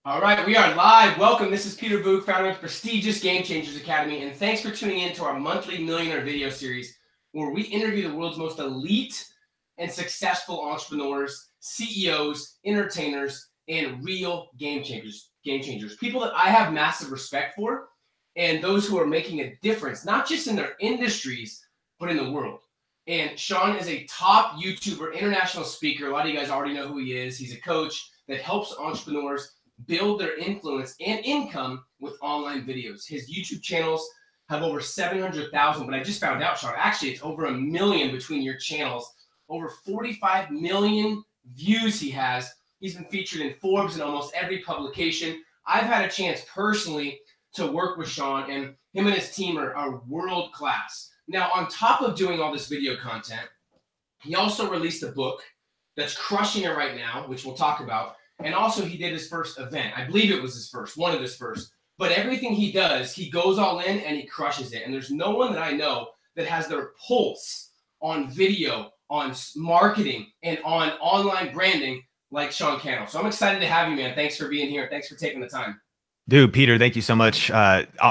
All right, we are live. Welcome. This is Peter Voogd, founder of the prestigious Game Changers Academy, and thanks for tuning in to our monthly Millionaire video series where we interview the world's most elite and successful entrepreneurs, CEOs, entertainers, and real game changers. People that I have massive respect for, and those who are making a difference, not just in their industries, but in the world. And Sean is a top YouTuber, international speaker. A lot of you guys already know who he is. He's a coach that helps entrepreneurs build their influence and income with online videos. His YouTube channels have over 700,000, but I just found out, Sean, actually it's over 1 million between your channels. Over 45 million views he has. He's been featured in Forbes and almost every publication. I've had a chance personally to work with Sean, and him and his team are world class. Now, on top of doing all this video content, he also released a book that's crushing it right now, which we'll talk about. And also he did his first event. I believe it was his first, one of his first. But everything he does, he goes all in and he crushes it. And there's no one that I know that has their pulse on video, on marketing, and on online branding like Sean Cannell. So I'm excited to have you, man. Thanks for being here. Thanks for taking the time. Dude, Peter, thank you so much.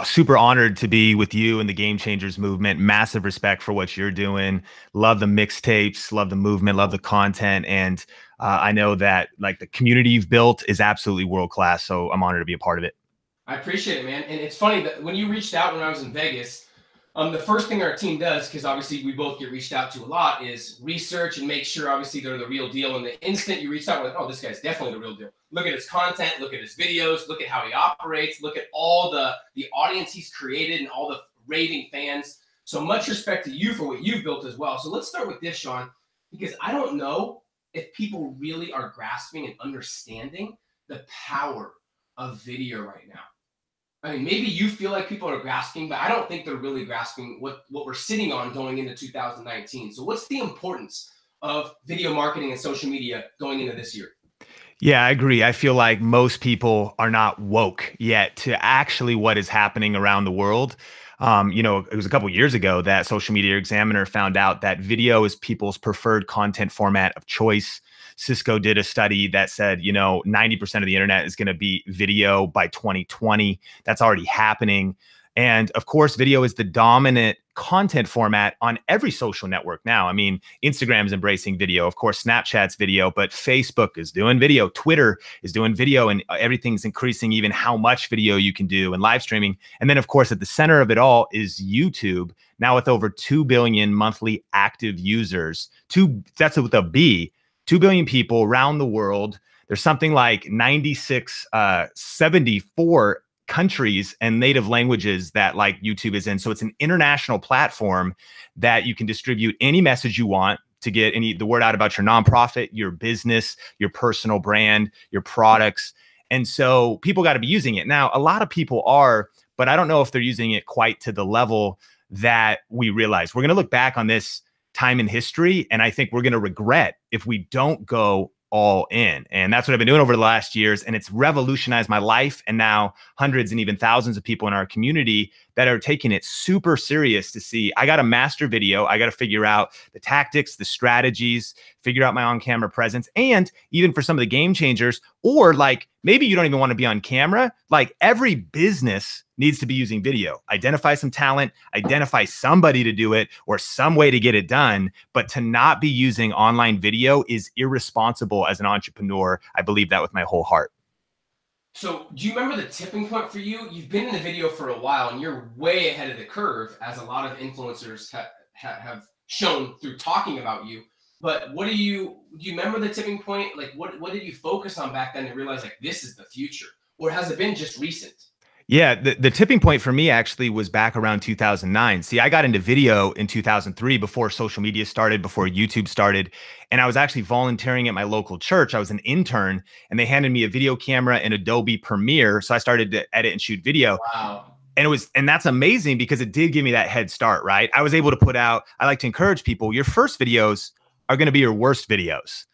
Super honored to be with you and the Game Changers movement. Massive respect for what you're doing. Love the mixtapes, love the movement, love the content. And I know that like the community you've built is absolutely world class. So I'm honored to be a part of it. I appreciate it, man. And it's funny that when you reached out when I was in Vegas, the first thing our team does, because obviously we both get reached out to a lot, is research and make sure obviously they're the real deal. And the instant you reached out, we're like, oh, this guy's definitely the real deal. Look at his content, look at his videos, look at how he operates, look at all the audience he's created and all the raving fans. So much respect to you for what you've built as well. So let's start with this, Sean, because I don't know if people really are grasping and understanding the power of video right now. I mean, maybe you feel like people are grasping, but I don't think they're really grasping what we're sitting on going into 2019. So what's the importance of video marketing and social media going into this year? Yeah, I agree. I feel like most people are not woke yet to actually what is happening around the world. It was a couple of years ago that Social Media Examiner found out that video is people's preferred content format of choice. Cisco did a study that said, 90% of the internet is going to be video by 2020. That's already happening. And of course, video is the dominant content format on every social network now. I mean, Instagram is embracing video. Of course, Snapchat's video, but Facebook is doing video. Twitter is doing video, and everything's increasing even how much video you can do and live streaming. And then, of course, at the center of it all is YouTube, now with over 2 billion monthly active users. That's with a B, 2 billion people around the world. There's something like 74 countries and native languages that like YouTube is in. So it's an international platform that you can distribute any message you want to get the word out about your nonprofit, your business, your personal brand, your products. And so people got to be using it. Now, a lot of people are, but I don't know if they're using it quite to the level that we realize. We're going to look back on this time in history, and I think we're going to regret if we don't go all in. And that's what I've been doing over the last years. And it's revolutionized my life. And now hundreds and even thousands of people in our community that are taking it super serious to see, I got to master video. I got to figure out the tactics, the strategies, figure out my on-camera presence. And even for some of the game changers, or like maybe you don't even want to be on camera, like every business needs to be using video. Identify some talent, identify somebody to do it or some way to get it done. But to not be using online video is irresponsible as an entrepreneur. I believe that with my whole heart. So do you remember the tipping point for you? You've been in the video for a while and you're way ahead of the curve, as a lot of influencers have shown through talking about you. But do you remember the tipping point? Like what did you focus on back then to realize like this is the future? Or has it been just recent? Yeah, the tipping point for me actually was back around 2009. See, I got into video in 2003 before social media started, before YouTube started. And I was actually volunteering at my local church. I was an intern and they handed me a video camera and Adobe Premiere. So I started to edit and shoot video. Wow. And that's amazing because it did give me that head start, right? I was able to put out, I like to encourage people, your first videos are going to be your worst videos.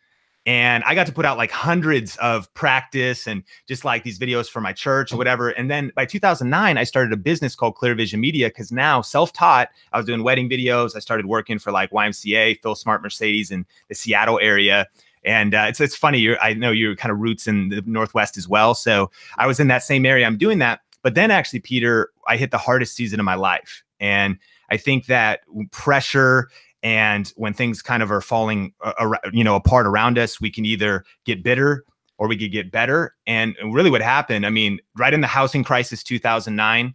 And I got to put out like hundreds of practice and just like these videos for my church or whatever. And then by 2009, I started a business called Clear Vision Media because now self-taught, I was doing wedding videos. I started working for like YMCA, Phil Smart Mercedes in the Seattle area. And it's funny. I know your kind of roots in the Northwest as well. So I was in that same area. I'm doing that. But then actually, Peter, I hit the hardest season of my life. And I think that pressure and when things kind of are falling, apart around us, we can either get bitter or we could get better. And really what happened, I mean, right in the housing crisis, 2009,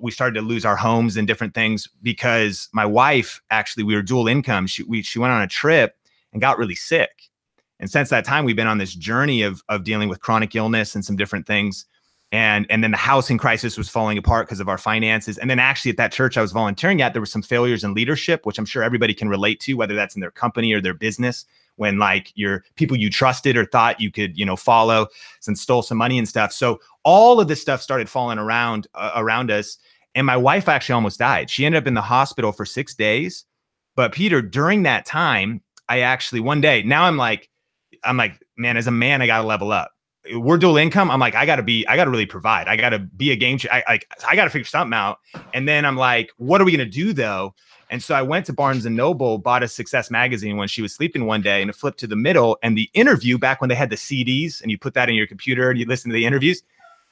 we started to lose our homes and different things because my wife, actually, we were dual income. She went on a trip and got really sick. And since that time, we've been on this journey of dealing with chronic illness and some different things. And then the housing crisis was falling apart because of our finances. And then actually at that church I was volunteering at, there were some failures in leadership, which I'm sure everybody can relate to, whether that's in their company or their business, when like your people you trusted or thought you could, follow and stole some money and stuff. So all of this stuff started falling around us. And my wife actually almost died. She ended up in the hospital for 6 days. But Peter, during that time, I actually one day, now I'm like, man, as a man, I got to level up. We're dual income. I'm like, I got to really provide. I got to be a game changer. I got to figure something out. And then I'm like, what are we going to do though? And so I went to Barnes and Noble, bought a Success magazine when she was sleeping one day, and it flipped to the middle. And the interview, back when they had the CDs and you put that in your computer and you listen to the interviews,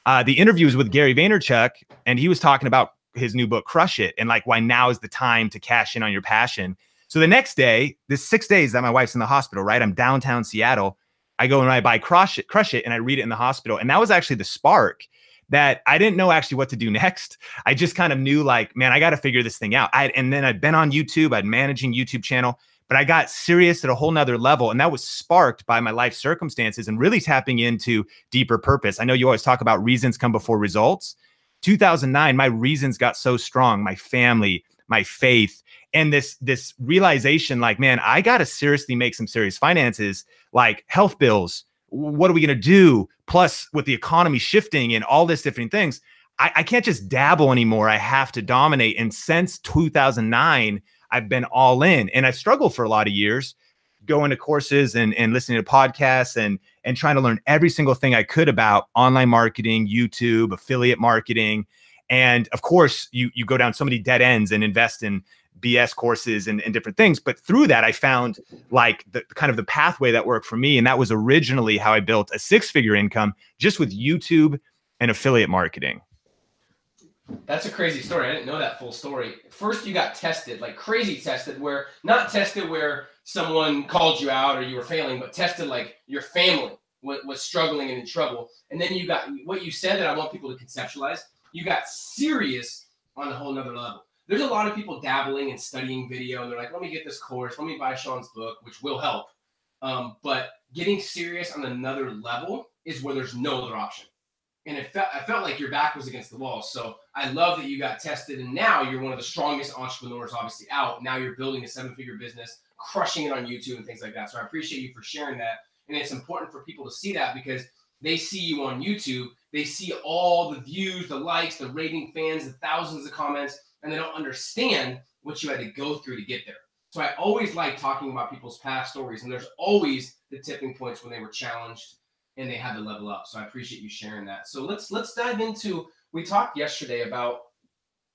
the interview was with Gary Vaynerchuk. And he was talking about his new book, Crush It. And like, why now is the time to cash in on your passion. So the next day, this 6 days that my wife's in the hospital, right? I'm downtown Seattle. I go and I buy Crush It, and I read it in the hospital. And that was actually the spark that I didn't know actually what to do next. I just kind of knew like, man, I got to figure this thing out. And then I'd been on YouTube, I'd managing YouTube channel, but I got serious at a whole nother level. And that was sparked by my life circumstances and really tapping into deeper purpose. I know you always talk about reasons come before results. 2009, my reasons got so strong, my family, my faith, and this realization like, man, I got to seriously make some serious finances, like health bills. What are we going to do? Plus with the economy shifting and all this different things, I can't just dabble anymore. I have to dominate. And since 2009, I've been all in, and I've struggled for a lot of years going to courses and listening to podcasts and trying to learn every single thing I could about online marketing, YouTube, affiliate marketing. And of course you go down so many dead ends and invest in BS courses and different things. But through that, I found like the kind of the pathway that worked for me. And that was originally how I built a 6-figure income just with YouTube and affiliate marketing. That's a crazy story. I didn't know that full story. First, you got tested, like crazy tested, where not tested where someone called you out or you were failing, but tested like your family was struggling and in trouble. And then you got what you said that I want people to conceptualize. You got serious on a whole nother level. There's a lot of people dabbling and studying video, and they're like, let me get this course, let me buy Sean's book, which will help. But getting serious on another level is where there's no other option. And I felt like your back was against the wall. So I love that you got tested, and now you're one of the strongest entrepreneurs, obviously, out. Now you're building a 7-figure business, crushing it on YouTube and things like that. So I appreciate you for sharing that. And it's important for people to see that because they see you on YouTube. They see all the views, the likes, the rating, fans, the thousands of comments, and they don't understand what you had to go through to get there. So I always like talking about people's past stories, and there's always the tipping points when they were challenged and they had to level up. So I appreciate you sharing that. So let's dive into, we talked yesterday about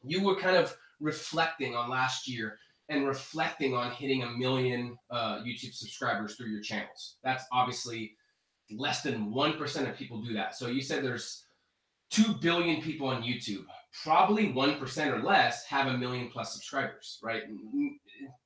you were kind of reflecting on last year and reflecting on hitting 1 million YouTube subscribers through your channels. That's obviously less than 1% of people do that. So you said there's 2 billion people on YouTube. Probably 1% or less have 1 million plus subscribers, right?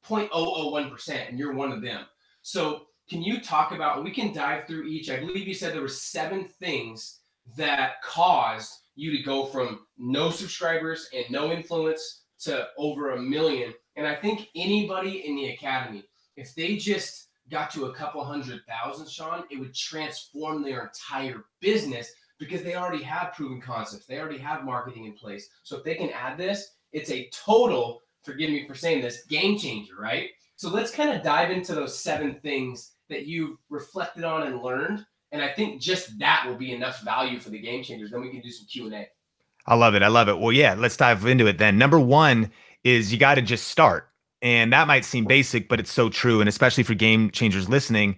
0.001%, and you're one of them. So can you talk about, we can dive through each. I believe you said there were 7 things that caused you to go from no subscribers and no influence to over 1 million. And I think anybody in the academy, if they just got to a couple 100,000, Sean, it would transform their entire business because they already have proven concepts. They already have marketing in place. So if they can add this, it's a total, forgive me for saying this, game changer, right? So let's kind of dive into those 7 things that you've reflected on and learned. And I think just that will be enough value for the game changers. Then we can do some Q&A. I love it. I love it. Well, yeah, let's dive into it then. Number 1 is you got to just start. And that might seem basic, but it's so true. And especially for game changers listening,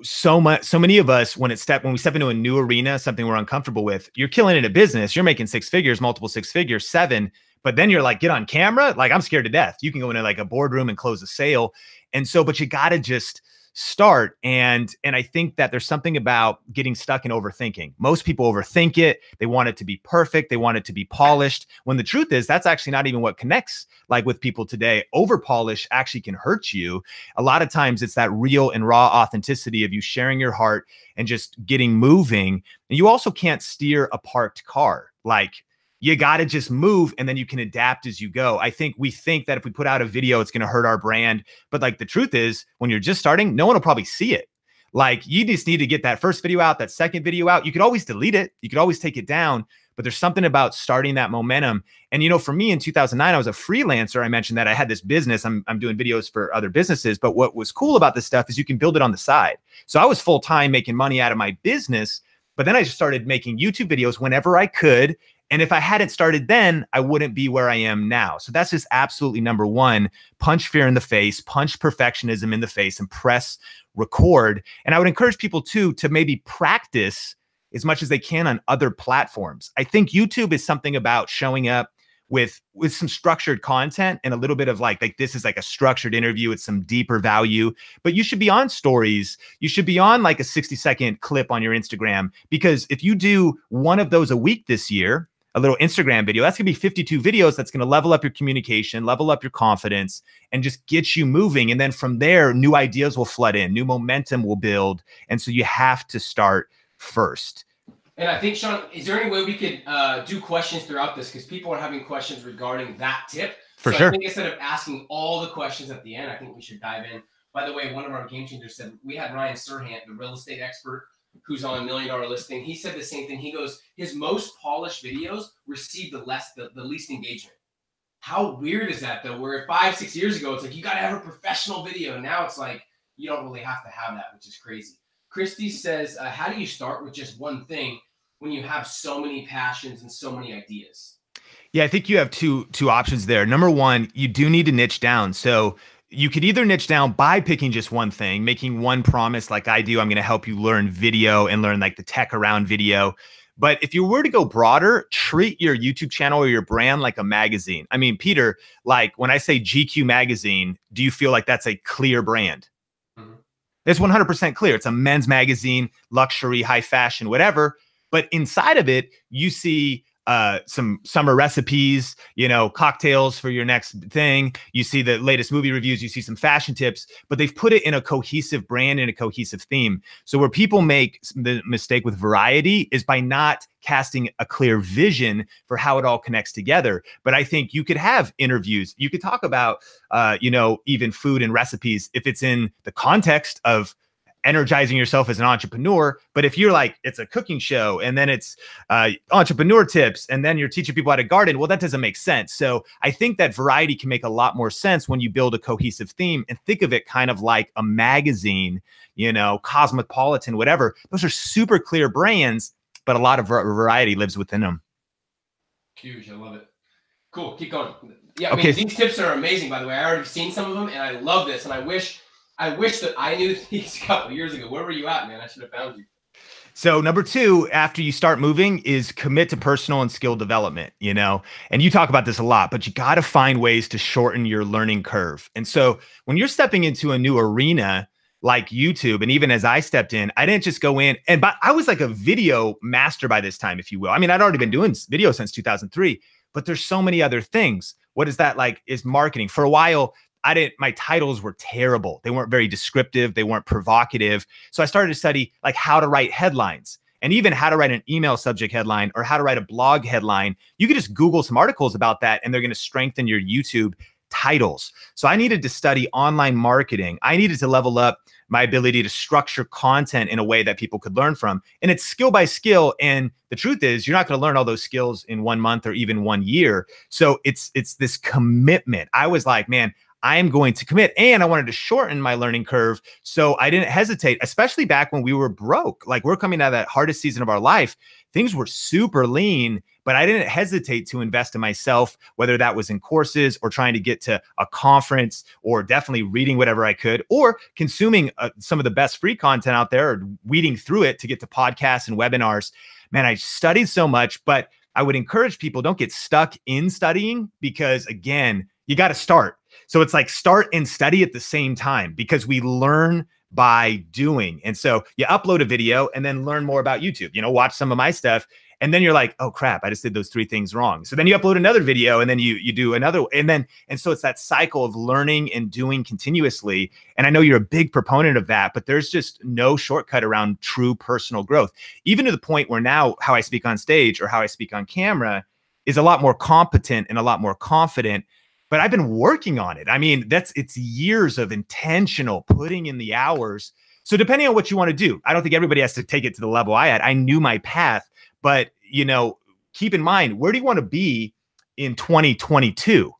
so many of us, when we step into a new arena, something we're uncomfortable with, you're killing it at business. You're making 6 figures, multiple 6 figures, 7, but then you're like, get on camera. Like, I'm scared to death. You can go into like a boardroom and close a sale. And so, but you got to just start. And I think that there's something about getting stuck in overthinking. Most people overthink it. They want it to be perfect. They want it to be polished, when the truth is that's actually not even what connects like with people today. Over polish actually can hurt you. A lot of times it's that real and raw authenticity of you sharing your heart and just getting moving. And you also can't steer a parked car. Like, you got to just move, and then you can adapt as you go. I think we think that if we put out a video, it's going to hurt our brand. But like, the truth is, when you're just starting, no one will probably see it. Like, you just need to get that first video out, that second video out. You could always delete it. You could always take it down. But there's something about starting that momentum. And, you know, for me in 2009, I was a freelancer. I mentioned that I had this business. I'm doing videos for other businesses. But what was cool about this stuff is you can build it on the side. So I was full time making money out of my business. But then I just started making YouTube videos whenever I could. And if I hadn't started then, I wouldn't be where I am now. So that's just absolutely number one. Punch fear in the face, punch perfectionism in the face, and press record. And I would encourage people too to maybe practice as much as they can on other platforms. I think YouTube is something about showing up with some structured content and a little bit of like this is like a structured interview with some deeper value. But you should be on stories. You should be on like a 60-second clip on your Instagram, because if you do one of those a week this year, a little Instagram video, that's gonna be 52 videos. That's gonna level up your communication, level up your confidence, and just get you moving. And then from there, new ideas will flood in, new momentum will build. And so you have to start first. And I think, Sean, is there any way we could do questions throughout this? Because people are having questions regarding that tip. For sure. I think instead of asking all the questions at the end, I think we should dive in. By the way, one of our game changers said, we had Ryan Serhant, the real estate expert, who's on $1 Million Listing. He said the same thing. He goes, his most polished videos received the least engagement. How weird is that, though? Where 5-6 years ago, it's like, you got to have a professional video. Now it's like, you don't really have to have that, which is crazy. Christy says, how do you start with just one thing when you have so many passions and so many ideas? Yeah, I think you have two options there. Number one, you do need to niche down. So you could either niche down by picking just one thing, making one promise like I do. I'm going to help you learn video and learn like the tech around video. But if you were to go broader, treat your YouTube channel or your brand like a magazine. I mean, Peter, like when I say GQ magazine, do you feel like that's a clear brand? Mm-hmm. It's 100% clear. It's a men's magazine, luxury, high fashion, whatever. But inside of it, you see some summer recipes, you know, cocktails for your next thing. You see the latest movie reviews, you see some fashion tips, but they've put it in a cohesive brand and a cohesive theme. So where people make the mistake with variety is by not casting a clear vision for how it all connects together. But I think you could have interviews. You could talk about, you know, even food and recipes if it's in the context of energizing yourself as an entrepreneur. But if you're like, it's a cooking show and then it's entrepreneur tips and then you're teaching people how to garden, well, that doesn't make sense. So I think that variety can make a lot more sense when you build a cohesive theme and think of it kind of like a magazine, you know, Cosmopolitan, whatever. Those are super clear brands, but a lot of variety lives within them. Huge. I love it. Cool. Keep going. Yeah. I mean, these tips are amazing, by the way. I already seen some of them and I love this. And I wish that I knew these a couple of years ago. Where were you at, man? I should have found you. So number two, after you start moving, is commit to personal and skill development, you know, and you talk about this a lot, but you got to find ways to shorten your learning curve. And so when you're stepping into a new arena like YouTube, and even as I stepped in, I didn't just go in but I was like a video master by this time, if you will. I mean, I'd already been doing video since 2003, but there's so many other things. What is that like is marketing. For a while, my titles were terrible. They weren't very descriptive. They weren't provocative. So I started to study like how to write headlines and even how to write an email subject headline or how to write a blog headline. You could just Google some articles about that and they're going to strengthen your YouTube titles. So I needed to study online marketing. I needed to level up my ability to structure content in a way that people could learn from. And it's skill by skill. And the truth is, you're not going to learn all those skills in 1 month or even 1 year. So it's this commitment. I was like, man, I'm going to commit. And I wanted to shorten my learning curve. So I didn't hesitate, especially back when we were broke. Like we're coming out of that hardest season of our life. Things were super lean, but I didn't hesitate to invest in myself, whether that was in courses or trying to get to a conference or definitely reading whatever I could or consuming some of the best free content out there or weeding through it to get to podcasts and webinars. Man, I studied so much, but I would encourage people, don't get stuck in studying because again, you got to start. So it's like start and study at the same time, because we learn by doing. And so you upload a video and then learn more about YouTube, watch some of my stuff. And then you're like, oh crap, I just did those 3 things wrong. So then you upload another video and then you do another. And so it's that cycle of learning and doing continuously. And I know you're a big proponent of that, but there's just no shortcut around true personal growth, even to the point where now how I speak on stage or how I speak on camera is a lot more competent and a lot more confident. But I've been working on it. I mean, it's years of intentional putting in the hours. So depending on what you want to do, I don't think everybody has to take it to the level I had. I knew my path, but keep in mind, where do you want to be in 2022?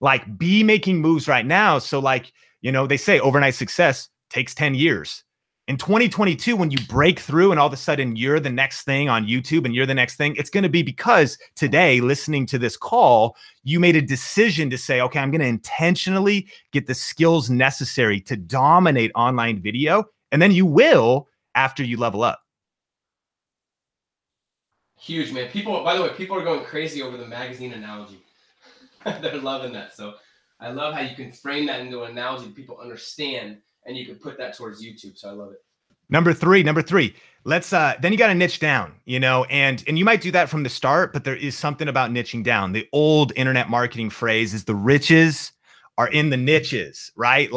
Like, be making moves right now. So they say overnight success takes 10 years. In 2022, when you break through and all of a sudden you're the next thing on YouTube and you're the next thing, it's going to be because today, listening to this call, you made a decision to say, okay, I'm going to intentionally get the skills necessary to dominate online video. And then you will after you level up. Huge, man. By the way, people are going crazy over the magazine analogy. They're loving that. So I love how you can frame that into an analogy that people understand, and you can put that towards YouTube. So I love it. Number three, let's, then you got to niche down, and you might do that from the start, but there is something about niching down. The old internet marketing phrase is the riches are in the niches, right?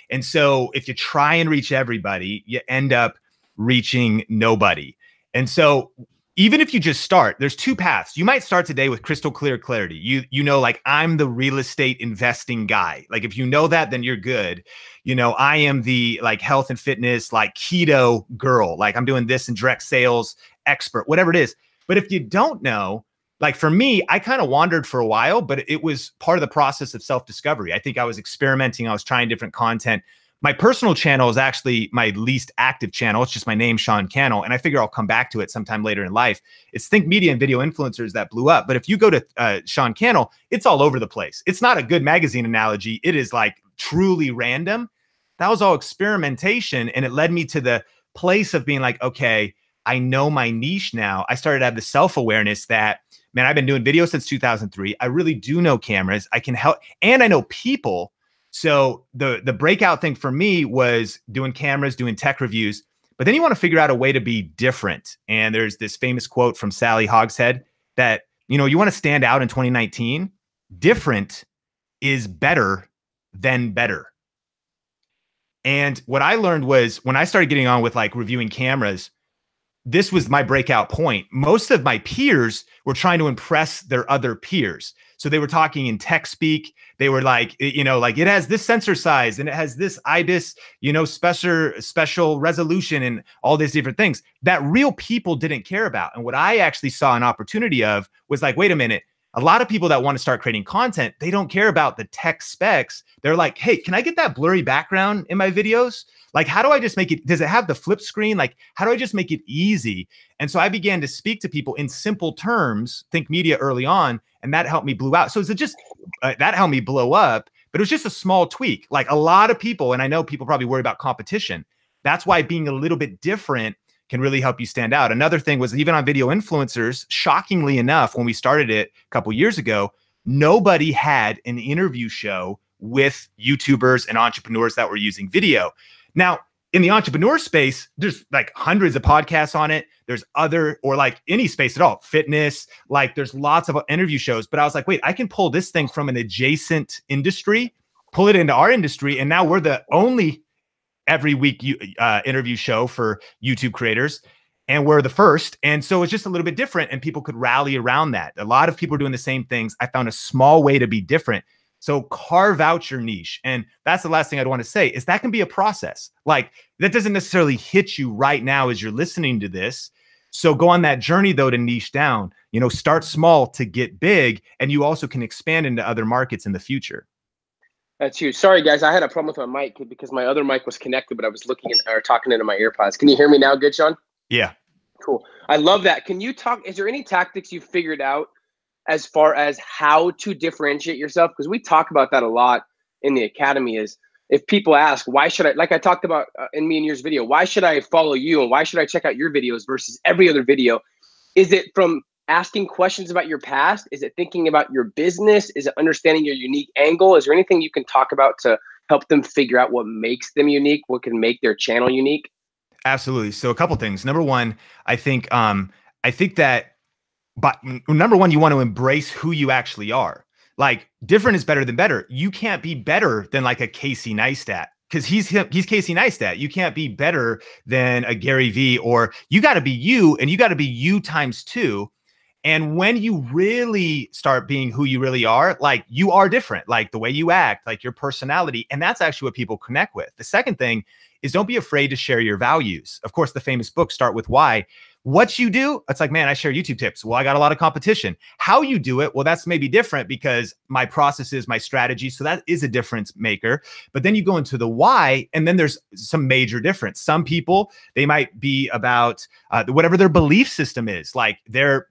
And so if you try and reach everybody, you end up reaching nobody. And so even if you just start, there's 2 paths. You might start today with crystal clear clarity. I'm the real estate investing guy. If you know that, then you're good. I am the health and fitness, keto girl. I'm doing this in direct sales expert, whatever it is. But if you don't know, for me, I kind of wandered for a while, but it was part of the process of self-discovery. I think I was experimenting. I was trying different content. My personal channel is actually my least active channel. It's just my name, Sean Cannell. And I figure I'll come back to it sometime later in life. It's Think Media and Video Influencers that blew up. But if you go to Sean Cannell, it's all over the place. It's not a good magazine analogy. It is truly random. That was all experimentation. And it led me to the place of being okay, I know my niche now. I started to have the self-awareness that, man, I've been doing video since 2003. I really do know cameras. I can help. And I know people. So the breakout thing for me was doing cameras, doing tech reviews, but then you want to figure out a way to be different. And there's this famous quote from Sally Hogshead that, you want to stand out in 2019, different is better than better. And what I learned was when I started getting on with reviewing cameras, this was my breakout point. Most of my peers were trying to impress their other peers. So they were talking in tech speak. They were it has this sensor size and it has this IBIS, special resolution and all these different things that real people didn't care about. And what I actually saw an opportunity of was wait a minute, a lot of people that want to start creating content, they don't care about the tech specs. They're hey, can I get that blurry background in my videos? How do I just make it? Does it have the flip screen? How do I just make it easy? And so I began to speak to people in simple terms, Think Media early on, and that helped me blow out. So that helped me blow up, but it was just a small tweak. A lot of people, and I know people probably worry about competition. That's why being a little bit different can really help you stand out. Another thing was even on Video Influencers, shockingly enough, when we started it a couple years ago, nobody had an interview show with YouTubers and entrepreneurs that were using video. Now, in the entrepreneur space, there's hundreds of podcasts on it. There's any space at all, fitness, there's lots of interview shows. But I was wait, I can pull this thing from an adjacent industry, pull it into our industry. And now we're the only every week interview show for YouTube creators. And we're the first. And so it's just a little bit different and people could rally around that. A lot of people are doing the same things. I found a small way to be different. So carve out your niche. And that's the last thing I'd want to say is that can be a process. That doesn't necessarily hit you right now as you're listening to this. So go on that journey though to niche down, start small to get big. And you also can expand into other markets in the future. That's huge. Sorry guys, I had a problem with my mic because my other mic was connected, but I was talking into my AirPods. Can you hear me now good, Sean? Yeah. Cool. I love that. Can you is there any tactics you figured out as far as how to differentiate yourself? Because we talk about that a lot in the academy is if people ask, why should I, I talked about in me and yours video, why should I follow you and why should I check out your videos versus every other video? Is it from asking questions about your past? Is it thinking about your business? Is it understanding your unique angle? Is there anything you can talk about to help them figure out what makes them unique, what can make their channel unique? Absolutely. So a couple things. Number one, I think that, but number one, you want to embrace who you actually are. Like, different is better than better. You can't be better than like a Casey Neistat, because he's Casey Neistat. You can't be better than a Gary Vee, or you got to be you, and you got to be you times two. And when you really start being who you really are, like, you are different, like the way you act, like your personality. And that's actually what people connect with. The second thing is, don't be afraid to share your values. Of course, the famous book, Start With Why. What you do, it's like, man, I share YouTube tips. Well, I got a lot of competition. How you do it, well, that's maybe different, because my processes, my strategy. So that is a difference maker. But then you go into the why, and then there's some major difference. Some people, they might be about whatever their belief system is. Like, they're,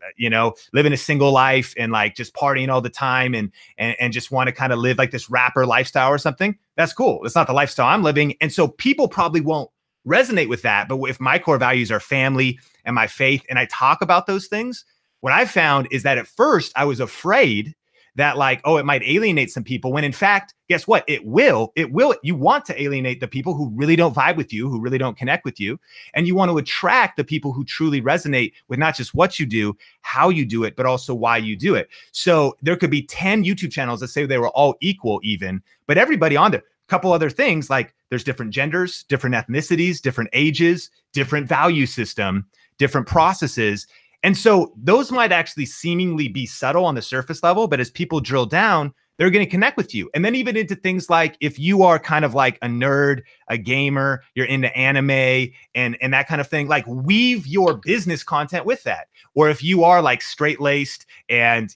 living a single life and like just partying all the time, and just want to kind of live like this rapper lifestyle or something. That's cool. It's not the lifestyle I'm living. And so people probably won't resonate with that. But if my core values are family and my faith, and I talk about those things, what I found is that at first I was afraid that, like, oh, it might alienate some people, when in fact, guess what? It will. You want to alienate the people who really don't vibe with you, who really don't connect with you. And you want to attract the people who truly resonate with not just what you do, how you do it, but also why you do it. So there could be 10 YouTube channels that say they were all equal even, but everybody on there. Couple other things, like there's different genders, different ethnicities, different ages, different value system, different processes. And so those might actually seemingly be subtle on the surface level, but as people drill down, they're going to connect with you. And then even into things like, if you are kind of like a nerd, a gamer, you're into anime and that kind of thing, like, weave your business content with that. Or if you are like straight laced and,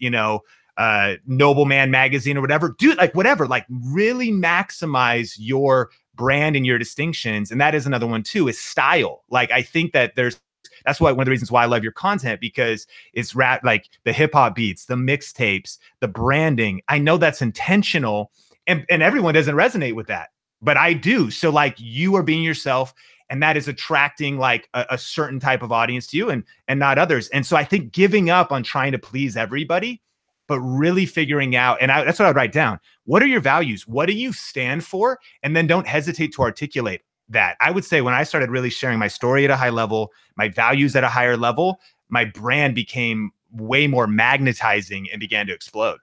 Nobleman magazine or whatever, do like whatever, like really maximize your brand and your distinctions. And that is another one too, is style. Like, I think that that's why one of the reasons why I love your content, because it's like the hip hop beats, the mixtapes, the branding. I know that's intentional, and everyone doesn't resonate with that, but I do. So like, you are being yourself, and that is attracting like a certain type of audience to you, and not others. And so I think giving up on trying to please everybody, but really figuring out, and that's what I'd write down. What are your values? What do you stand for? And then don't hesitate to articulate that. I would say when I started really sharing my story at a high level, my values at a higher level, my brand became way more magnetizing and began to explode.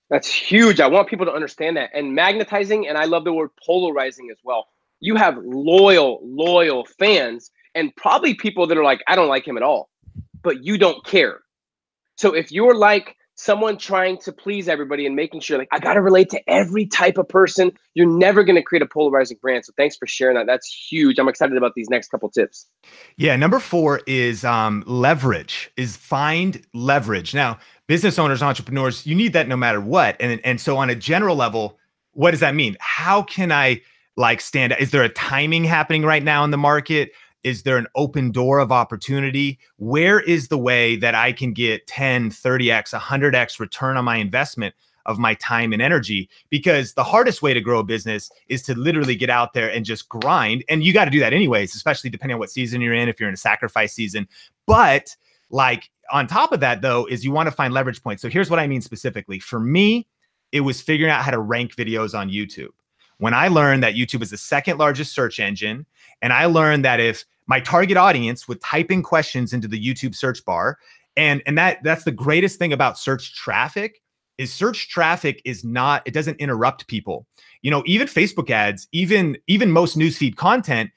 That's huge. I want people to understand that. And magnetizing, and I love the word polarizing as well. You have loyal fans, and probably people that are like, I don't like him at all, but you don't care. So if you're like someone trying to please everybody and making sure, like, I got to relate to every type of person, you're never going to create a polarizing brand. So thanks for sharing that. That's huge. I'm excited about these next couple tips. Yeah. Number 4 is leverage, is find leverage. Now, business owners, entrepreneurs, you need that no matter what. And so on a general level, what does that mean? How can I like stand out? Is there a timing happening right now in the market? Is there an open door of opportunity? Where is the way that I can get 10, 30x, 100x return on my investment of my time and energy? Because the hardest way to grow a business is to literally get out there and just grind. And you got to do that anyways, especially depending on what season you're in, if you're in a sacrifice season. But like, on top of that though, is you want to find leverage points. So here's what I mean specifically. For me, it was figuring out how to rank videos on YouTube. When I learned that YouTube is the second largest search engine, and I learned that if my target audience would type in questions into the YouTube search bar, and that's the greatest thing about search traffic, is search traffic is not, it doesn't interrupt people. Even Facebook ads, even most newsfeed content,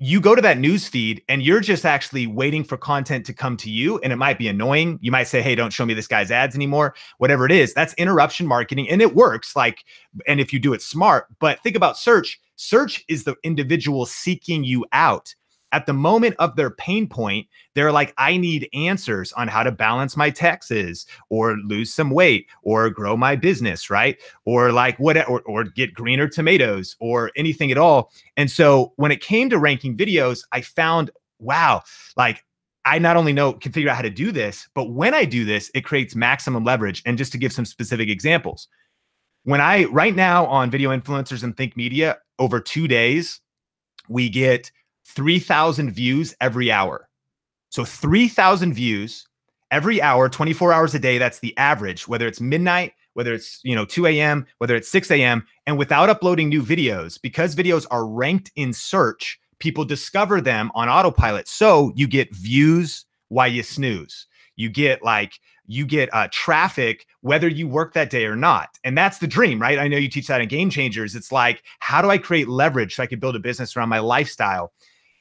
you go to that newsfeed and you're just actually waiting for content to come to you, and it might be annoying. You might say, hey, don't show me this guy's ads anymore, whatever it is. That's interruption marketing, and it works, like, and if you do it smart. But think about search. Search is the individual seeking you out. At the moment of their pain point, they're like, I need answers on how to balance my taxes, or lose some weight, or grow my business, right? Or like whatever, or get greener tomatoes, or anything at all. And so when it came to ranking videos, I found, wow, like, I not only can figure out how to do this, but when I do this, it creates maximum leverage. And just to give some specific examples, right now on Video Influencers and Think Media, over 2 days, we get 3,000 views every hour. So 3,000 views every hour, 24 hours a day. That's the average, whether it's midnight, whether it's 2 a.m., whether it's 6 a.m. And without uploading new videos, because videos are ranked in search, people discover them on autopilot. So you get views while you snooze. You get traffic, whether you work that day or not. And that's the dream, right? I know you teach that in Game Changers. It's like, how do I create leverage so I can build a business around my lifestyle?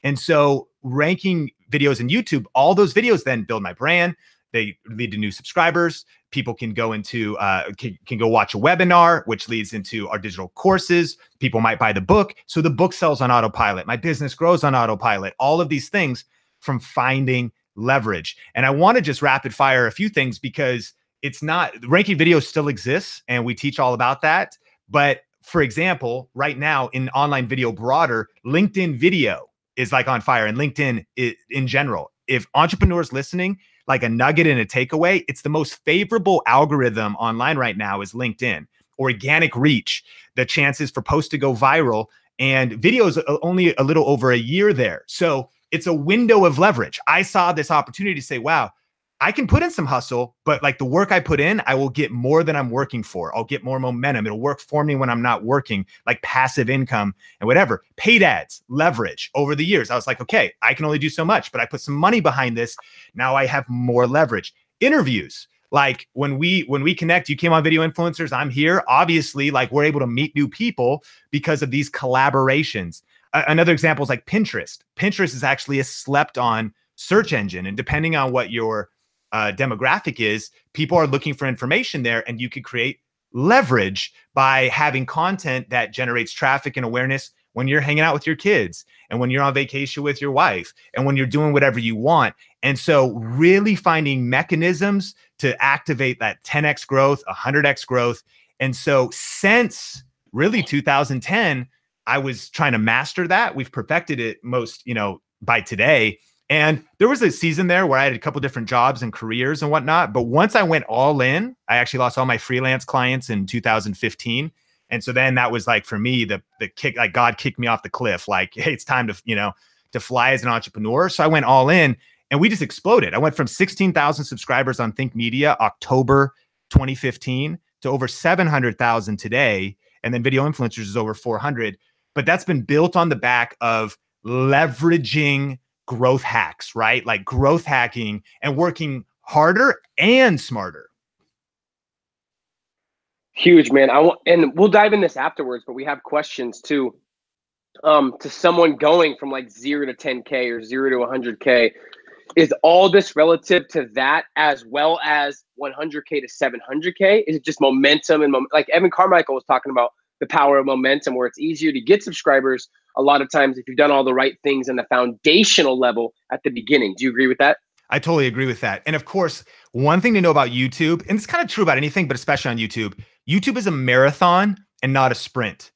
And so ranking videos in YouTube, all those videos then build my brand. They lead to new subscribers. People can go into, can go watch a webinar, which leads into our digital courses. People might buy the book. So the book sells on autopilot. My business grows on autopilot. All of these things from finding leverage. And I want to just rapid fire a few things because it's not, ranking videos still exists and we teach all about that. But for example, right now in online video broader, LinkedIn video is like on fire, and LinkedIn in general. If entrepreneurs listening, like a nugget and a takeaway, it's the most favorable algorithm online right now is LinkedIn. Organic reach, the chances for posts to go viral, and videos only a little over a year there. So it's a window of leverage. I saw this opportunity to say, wow, I can put in some hustle, but like the work I put in, I will get more than I'm working for. I'll get more momentum. It'll work for me when I'm not working, like passive income and whatever. Paid ads, leverage over the years. I was like, okay, I can only do so much, but I put some money behind this. Now I have more leverage. Interviews. Like when we connect, you came on Video Influencers, I'm here. Obviously, like we're able to meet new people because of these collaborations. Another example is like Pinterest. Pinterest is actually a slept on search engine. And depending on what your demographic is, people are looking for information there, and you could create leverage by having content that generates traffic and awareness when you're hanging out with your kids and when you're on vacation with your wife and when you're doing whatever you want. And so really finding mechanisms to activate that 10x growth, 100x growth. And so since really 2010, I was trying to master that. We've perfected it most, by today. And there was a season there where I had a couple different jobs and careers and whatnot. But once I went all in, I actually lost all my freelance clients in 2015. And so then that was like, for me, the kick, like God kicked me off the cliff. Like, hey, it's time to fly as an entrepreneur. So I went all in and we just exploded. I went from 16,000 subscribers on Think Media, October 2015, to over 700,000 today. And then Video Influencers is over 400. But that's been built on the back of leveraging growth hacks, right? Like growth hacking and working harder and smarter. Huge, man. And we'll dive in this afterwards, but we have questions too. To someone going from like 0 to 10K or 0 to 100K, is all this relative to that as well as 100K to 700K? Is it just momentum and like Evan Carmichael was talking about the power of momentum, where it's easier to get subscribers a lot of times if you've done all the right things in the foundational level at the beginning. Do you agree with that? I totally agree with that. And of course, one thing to know about YouTube, and it's kind of true about anything, but especially on YouTube, YouTube is a marathon and not a sprint.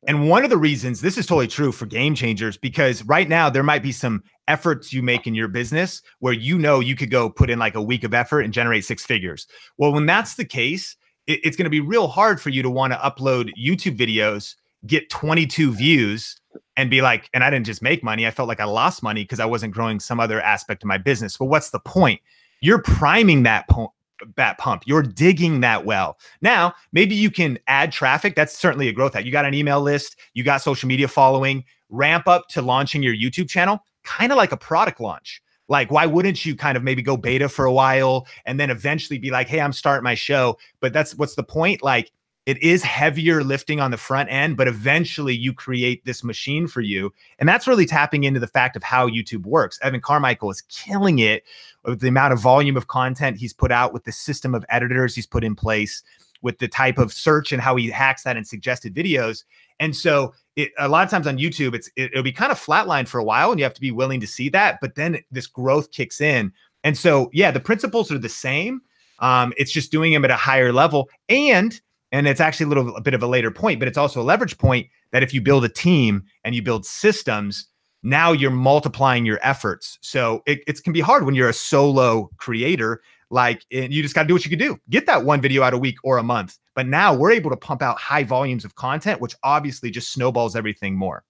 And one of the reasons this is totally true for Game Changers, because right now there might be some efforts you make in your business where you could go put in like a week of effort and generate 6 figures. Well, when that's the case, it's going to be real hard for you to want to upload YouTube videos, get 22 views, and be like, and I didn't just make money. I felt like I lost money because I wasn't growing some other aspect of my business. But what's the point? You're priming that pump. You're digging that well. Now, maybe you can add traffic. That's certainly a growth hack. You got an email list, you got social media following, ramp up to launching your YouTube channel, kind of like a product launch. Like, why wouldn't you kind of maybe go beta for a while and then eventually be like, hey, I'm starting my show. But what's the point? Like, it is heavier lifting on the front end, but eventually you create this machine for you. And that's really tapping into the fact of how YouTube works. Evan Carmichael is killing it with the amount of volume of content he's put out, with the system of editors he's put in place, with the type of search and how he hacks that in suggested videos. And so a lot of times on YouTube, it'll be kind of flatlined for a while and you have to be willing to see that, but then this growth kicks in. And so, yeah, the principles are the same. It's just doing them at a higher level. And it's actually a bit of a later point, but it's also a leverage point that if you build a team and you build systems, now you're multiplying your efforts. So it can be hard when you're a solo creator. Like, you just got to do what you can do. Get that one video out a week or a month. But now we're able to pump out high volumes of content, which obviously just snowballs everything more.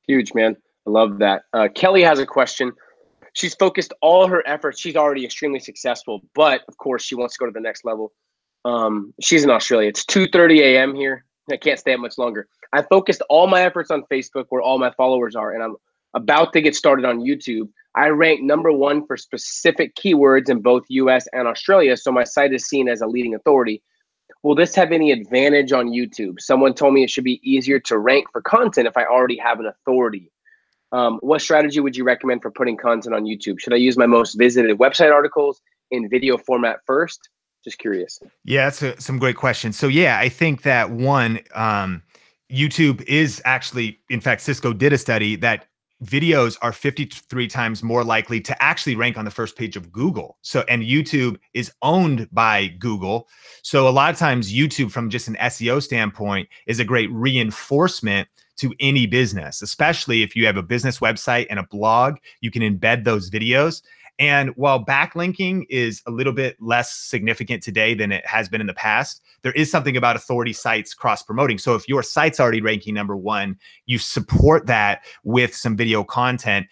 Huge, man. I love that. Kelly has a question. she's focused all her efforts. She's already extremely successful, but of course she wants to go to the next level. She's in Australia. It's 2:30 a.m. here. I can't stay up much longer. I focused all my efforts on Facebook where all my followers are, and I'm about to get started on YouTube. I rank #1 for specific keywords in both US and Australia, so my site is seen as a leading authority. Will this have any advantage on YouTube? Someone told me it should be easier to rank for content if I already have an authority. What strategy would you recommend for putting content on YouTube? Should I use my most visited website articles in video format first? Just curious. Yeah, that's some great questions. So yeah, I think that one, YouTube is actually, in fact, Cisco did a study that videos are 53 times more likely to actually rank on the first page of Google. So, and YouTube is owned by Google. So a lot of times YouTube, from just an SEO standpoint, is a great reinforcement to any business, especially if you have a business website and a blog, you can embed those videos. And while backlinking is a little bit less significant today than it has been in the past, there is something about authority sites cross-promoting. So if your site's already ranking #1, you support that with some video content,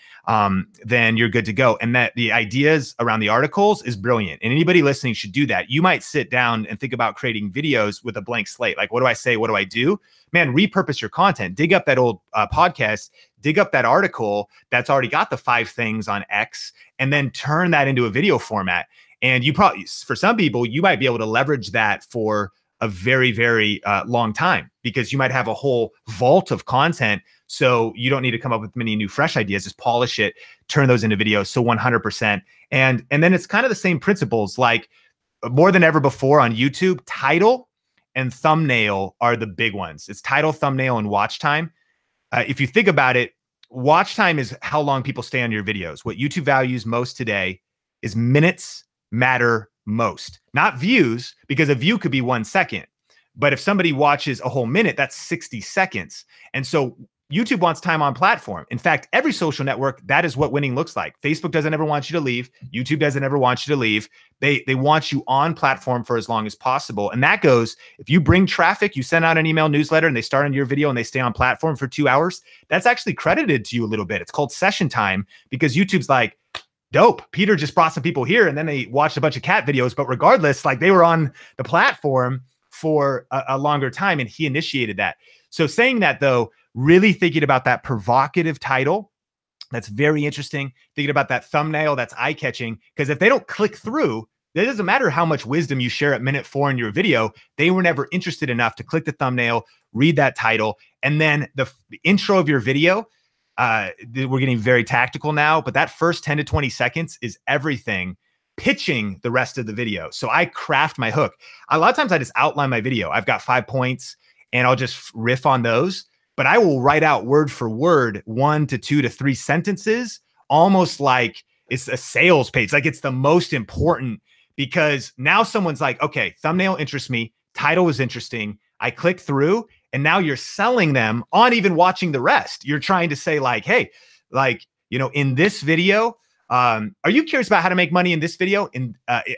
then you're good to go. And that the ideas around the articles is brilliant. And anybody listening should do that. You might sit down and think about creating videos with a blank slate. Like, what do I say? What do I do? Man, repurpose your content. Dig up that old podcast, dig up that article that's already got the 5 things on X, and then turn that into a video format. And you probably, for some people, you might be able to leverage that for a very, very long time, because you might have a whole vault of content. So you don't need to come up with many new fresh ideas, just polish it, turn those into videos. So 100%. And then it's kind of the same principles, like more than ever before on YouTube, title and thumbnail are the big ones. It's title, thumbnail, and watch time. If you think about it, watch time is how long people stay on your videos. What YouTube values most today is minutes matter most, not views, because a view could be 1 second. But if somebody watches a whole minute, that's 60 seconds. And so YouTube wants time on platform. In fact, every social network, that is what winning looks like. Facebook doesn't ever want you to leave. YouTube doesn't ever want you to leave. They want you on platform for as long as possible. And that goes, if you bring traffic, you send out an email newsletter and they start on your video and they stay on platform for 2 hours, that's actually credited to you a little bit. It's called session time, because YouTube's like, dope, Peter just brought some people here and then they watched a bunch of cat videos, but regardless, like, they were on the platform for a longer time and he initiated that. So saying that, though, really thinking about that provocative title, that's very interesting. Thinking about that thumbnail, that's eye-catching, because if they don't click through, it doesn't matter how much wisdom you share at minute 4 in your video, they were never interested enough to click the thumbnail, read that title, and then the intro of your video. We're getting very tactical now, but that first 10 to 20 seconds is everything, pitching the rest of the video. So I craft my hook. A lot of times I just outline my video. I've got 5 points and I'll just riff on those, but I will write out word for word 1 to 2 to 3 sentences, almost like it's a sales page. Like, it's the most important, because now someone's like, okay, thumbnail interests me, title is interesting, I click through, and now you're selling them on even watching the rest. You're trying to say, like, hey, like, in this video, are you curious about how to make money in this video?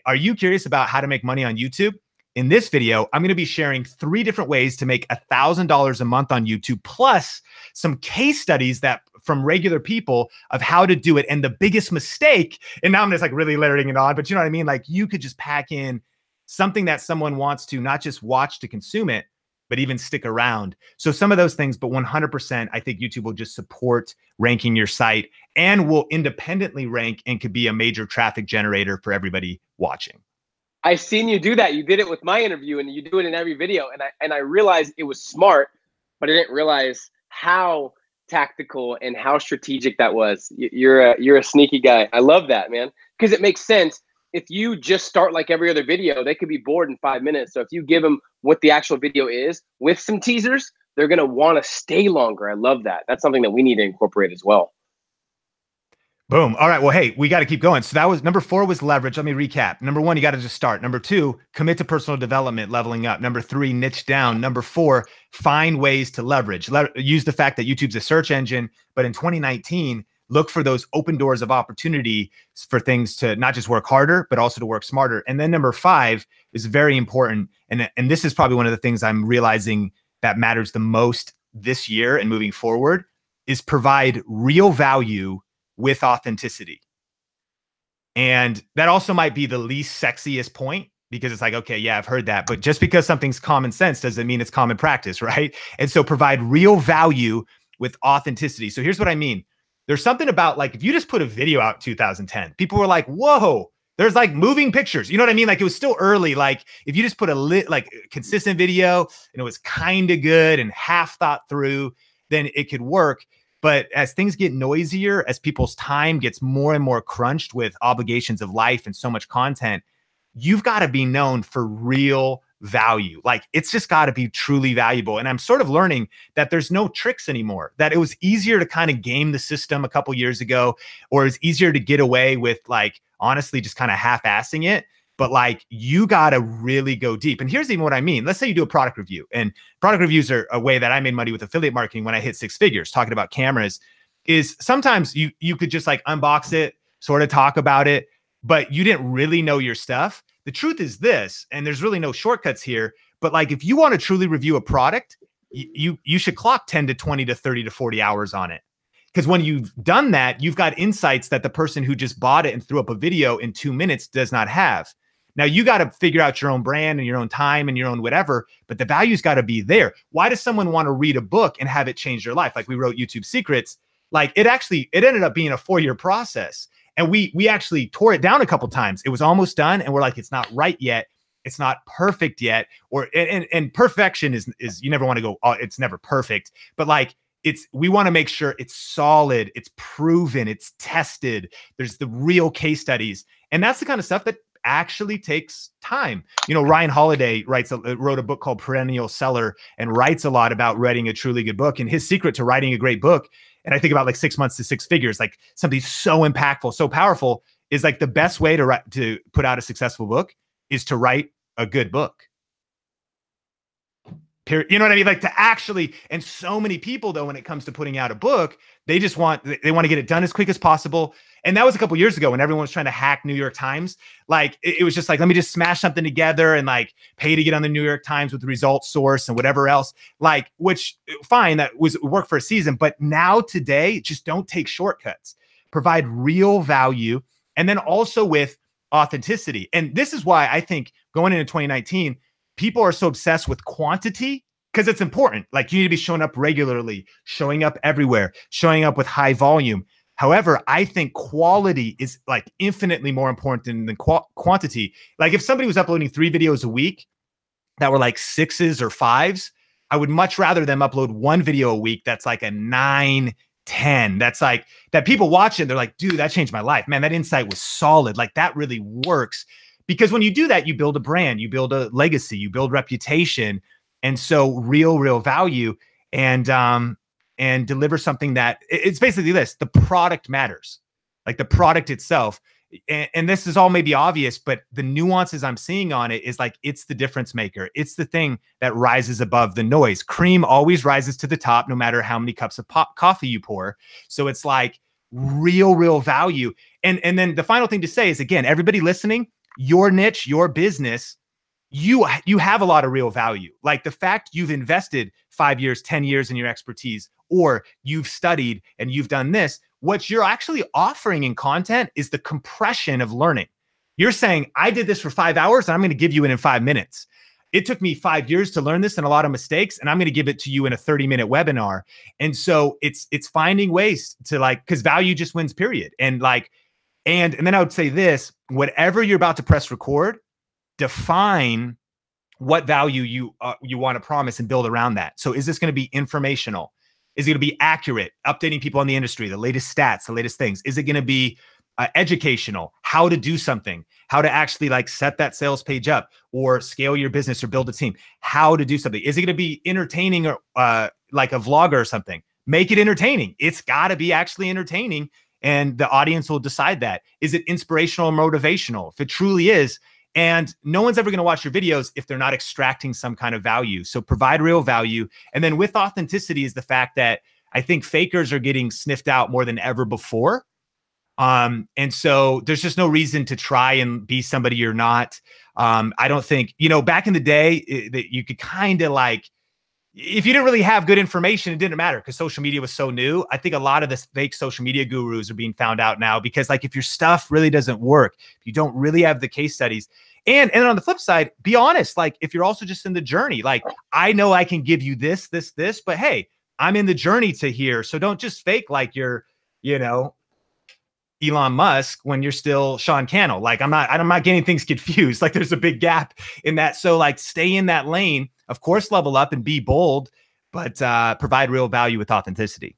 Are you curious about how to make money on YouTube? In this video, I'm going to be sharing 3 different ways to make $1,000 a month on YouTube, plus some case studies that from regular people of how to do it and the biggest mistake. And now I'm just like really layering it on, but you know what I mean? Like, you could just pack in something that someone wants to not just watch to consume it, but even stick around. So some of those things, but 100%, I think YouTube will just support ranking your site and will independently rank and could be a major traffic generator for everybody watching. I've seen you do that. You did it with my interview and you do it in every video. And I realized it was smart, but I didn't realize how tactical and how strategic that was. You're a sneaky guy. I love that, man, because it makes sense. If you just start like every other video, they could be bored in 5 minutes. So if you give them what the actual video is with some teasers, they're going to want to stay longer. I love that. That's something that we need to incorporate as well. Boom. All right. Well, hey, we got to keep going. So that was #4 was leverage. Let me recap. #1, you got to just start. #2, commit to personal development, leveling up. #3, niche down. #4, find ways to leverage. Use the fact that YouTube's a search engine, but in 2019, look for those open doors of opportunity for things to not just work harder, but also to work smarter. And then #5 is very important. And this is probably one of the things I'm realizing that matters the most this year and moving forward, is provide real value with authenticity. And that also might be the least sexiest point, because it's like, okay, yeah, I've heard that. But just because something's common sense doesn't mean it's common practice, right? And so provide real value with authenticity. So here's what I mean. There's something about, like, if you just put a video out in 2010, people were like, whoa, there's like moving pictures. You know what I mean? Like, it was still early. Like, if you just put a consistent video and it was kind of good and half thought through, then it could work. But as things get noisier, as people's time gets more and more crunched with obligations of life and so much content, you've got to be known for real value. Like, it's just got to be truly valuable. And I'm sort of learning that there's no tricks anymore, that it was easier to kind of game the system a couple years ago, or it's easier to get away with, like, honestly, just kind of half-assing it. But like, you got to really go deep. And here's even what I mean. Let's say you do a product review, and product reviews are a way that I made money with affiliate marketing when I hit 6 figures, talking about cameras. Is sometimes you could just like unbox it, sort of talk about it, but you didn't really know your stuff. The truth is this, and there's really no shortcuts here, but like, if you want to truly review a product, you should clock 10 to 20 to 30 to 40 hours on it. Because when you've done that, you've got insights that the person who just bought it and threw up a video in 2 minutes does not have. Now, you got to figure out your own brand and your own time and your own whatever, but the value's got to be there. Why does someone want to read a book and have it change their life? Like, we wrote YouTube Secrets. Like, it ended up being a 4-year process. And we actually tore it down a couple times. It was almost done. And we're like, it's not right yet. It's not perfect yet. And perfection is you never want to go, oh, it's never perfect. But like, we want to make sure it's solid, it's proven, it's tested. There's the real case studies. And that's the kind of stuff that actually takes time. You know, Ryan Holiday wrote a book called Perennial Seller, and writes a lot about writing a truly good book. And his secret to writing a great book, and I think about like 6 months to 6 figures, like something so impactful, so powerful, is like the best way to put out a successful book is to write a good book. You know what I mean? Like, to actually, and so many people though, when it comes to putting out a book, they want to get it done as quick as possible. And that was a couple years ago when everyone was trying to hack New York Times. Like, it was just like, let me just smash something together and like pay to get on the New York Times with the results source and whatever else. Like, which fine, that worked for a season, but now today, just don't take shortcuts. Provide real value, and then also with authenticity. And this is why I think going into 2019, people are so obsessed with quantity, because it's important. Like, you need to be showing up regularly, showing up everywhere, showing up with high volume. However, I think quality is like infinitely more important than quantity. Like, if somebody was uploading 3 videos a week that were like 6s or 5s, I would much rather them upload 1 video a week that's like a 9, 10. That's like, that people watch it, they're like, dude, that changed my life. Man, that insight was solid. Like, that really works. Because when you do that, you build a brand, you build a legacy, you build reputation. And so real value, and deliver something that it's basically this: the product matters, like the product itself. And this is all maybe obvious, but the nuances I'm seeing on it is like, it's the difference maker. It's the thing that rises above the noise. Cream always rises to the top, no matter how many cups of coffee you pour. So it's like real value. And then the final thing to say is, again, everybody listening, your niche, your business, you have a lot of real value. Like, the fact you've invested 5 years, 10 years in your expertise, or you've studied and you've done this, what you're actually offering in content is the compression of learning. You're saying, I did this for 5 hours and I'm going to give you it in 5 minutes. It took me 5 years to learn this and a lot of mistakes, and I'm going to give it to you in a 30-minute webinar. And so it's finding ways to, like, because value just wins, period. And like, and then I would say this: whatever you're about to press record, define what value you want to promise and build around that. So is this going to be informational? Is it going to be accurate, updating people on the industry, the latest stats, the latest things? Is it going to be educational, how to do something, how to actually like set that sales page up or scale your business or build a team, how to do something? Is it going to be entertaining or like a vlogger or something? Make it entertaining. It's got to be actually entertaining, and the audience will decide that. Is it inspirational or motivational? If it truly is, and no one's ever going to watch your videos if they're not extracting some kind of value. So provide real value. And then with authenticity is the fact that I think fakers are getting sniffed out more than ever before. And so there's just no reason to try and be somebody you're not. I don't think, back in the day that you could kind of like, if you didn't really have good information, it didn't matter because social media was so new. I think a lot of the fake social media gurus are being found out now because like if your stuff really doesn't work, if you don't really have the case studies, and on the flip side, be honest, like if you're also just in the journey, like I know I can give you this, but hey, I'm in the journey to here. So don't just fake like you're, you know, Elon Musk when you're still Sean Cannell. Like I'm not getting things confused. Like there's a big gap in that. So like stay in that lane, of course, level up and be bold, but provide real value with authenticity.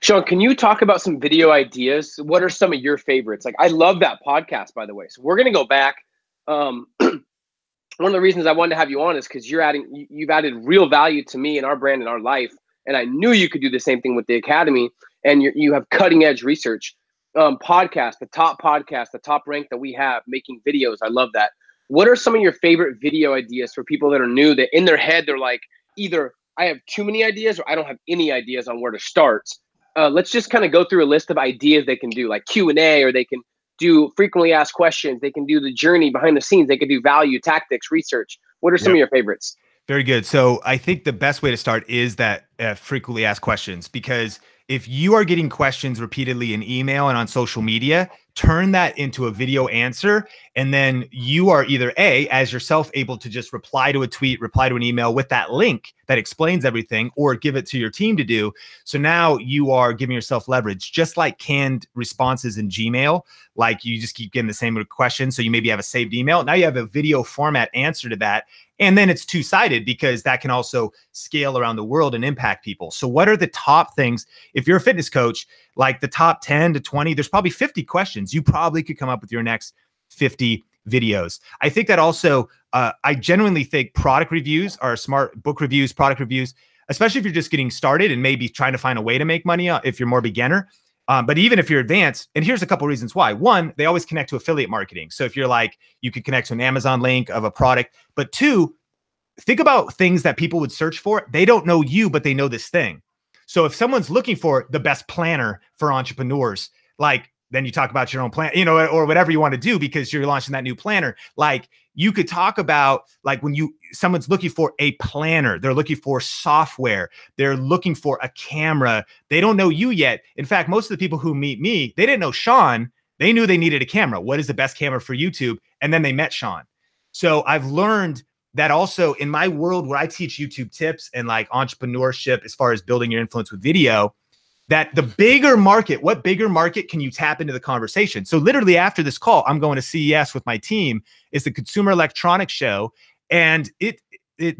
Sean, can you talk about some video ideas? What are some of your favorites? Like I love that podcast, by the way. So we're going to go back. One of the reasons I wanted to have you on is because you've added real value to me and our brand and our life. And I knew you could do the same thing with the Academy. And you have cutting edge research. Podcast, the top rank that we have, making videos. I love that. What are some of your favorite video ideas for people that are new that in their head, they're like, either I have too many ideas or I don't have any ideas on where to start. Let's just kind of go through a list of ideas they can do, like Q&A, or they can do frequently asked questions. They can do the journey behind the scenes. They can do value, tactics, research. What are some of your favorites? Very good. So I think the best way to start is that frequently asked questions, because if you are getting questions repeatedly in email and on social media, turn that into a video answer. And then you are either as yourself able to just reply to a tweet, reply to an email with that link that explains everything, or give it to your team to do. So now you are giving yourself leverage, just like canned responses in Gmail. Like you just keep getting the same question. So you maybe have a saved email. Now you have a video format answer to that. And then it's two-sided because that can also scale around the world and impact people. So what are the top things? If you're a fitness coach, like the top 10 to 20, there's probably 50 questions. You probably could come up with your next 50 videos. I think that also, I genuinely think product reviews are smart. Book reviews, product reviews, especially if you're just getting started and maybe trying to find a way to make money if you're more beginner. But even if you're advanced, and here's a couple reasons why. One, they always connect to affiliate marketing. So if you're like, you could connect to an Amazon link of a product. But two, think about things that people would search for. They don't know you, but they know this thing. So if someone's looking for the best planner for entrepreneurs, like then you talk about your own plan, or whatever you want to do because you're launching that new planner. Like you could talk about like when someone's looking for a planner, they're looking for software, they're looking for a camera. They don't know you yet. In fact, most of the people who meet me, they didn't know Sean. They knew they needed a camera. What is the best camera for YouTube? And then they met Sean. So I've learned that also in my world where I teach YouTube tips and like entrepreneurship as far as building your influence with video, that the bigger market, what bigger market can you tap into the conversation? So literally after this call, I'm going to CES with my team. It's the Consumer Electronics Show. And it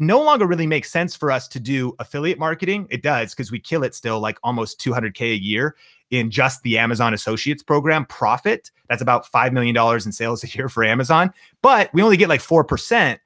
no longer really makes sense for us to do affiliate marketing. It does because we kill it still like almost 200K a year in just the Amazon Associates program profit. That's about $5 million in sales a year for Amazon, but we only get like 4%.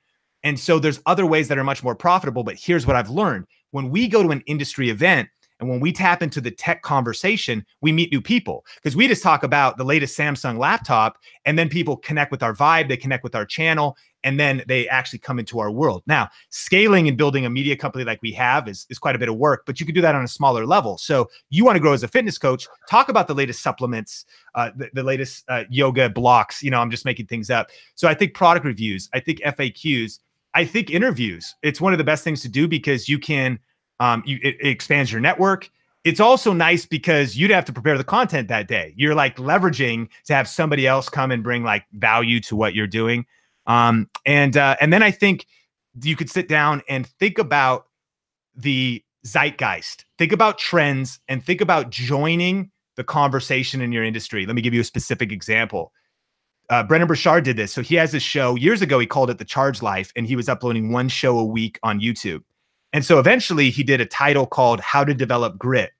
And so there's other ways that are much more profitable. But here's what I've learned. When we go to an industry event and when we tap into the tech conversation, we meet new people because we just talk about the latest Samsung laptop and then people connect with our vibe, they connect with our channel, and then they actually come into our world. Now, scaling and building a media company like we have is quite a bit of work, but you can do that on a smaller level. So you want to grow as a fitness coach, talk about the latest supplements, the latest yoga blocks. I'm just making things up. So I think product reviews, I think FAQs, I think interviews. It's one of the best things to do because you can, it expands your network. It's also nice because you'd have to prepare the content that day. You're like leveraging to have somebody else come and bring like value to what you're doing. And then I think you could sit down and think about the zeitgeist, think about trends, and think about joining the conversation in your industry. Let me give you a specific example. Brennan Burchard did this. So he has this show years ago. He called it The Charge Life, and he was uploading one show a week on YouTube. And so eventually he did a title called How to Develop Grit.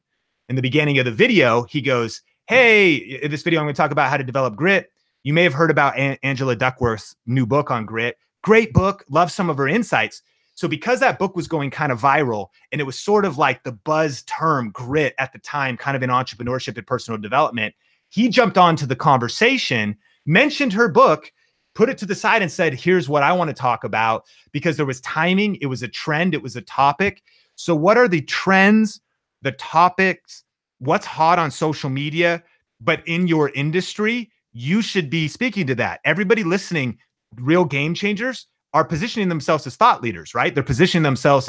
In the beginning of the video, he goes, hey, in this video, I'm going to talk about how to develop grit. You may have heard about Angela Duckworth's new book on grit. Great book. Love some of her insights. So because that book was going kind of viral and it was sort of like the buzz term grit at the time, kind of in entrepreneurship and personal development, he jumped onto the conversation, mentioned her book, put it to the side and said, here's what I want to talk about, because there was timing. It was a trend. It was a topic. So what are the trends, the topics, what's hot on social media, but in your industry? You should be speaking to that. Everybody listening, real game changers are positioning themselves as thought leaders, right? They're positioning themselves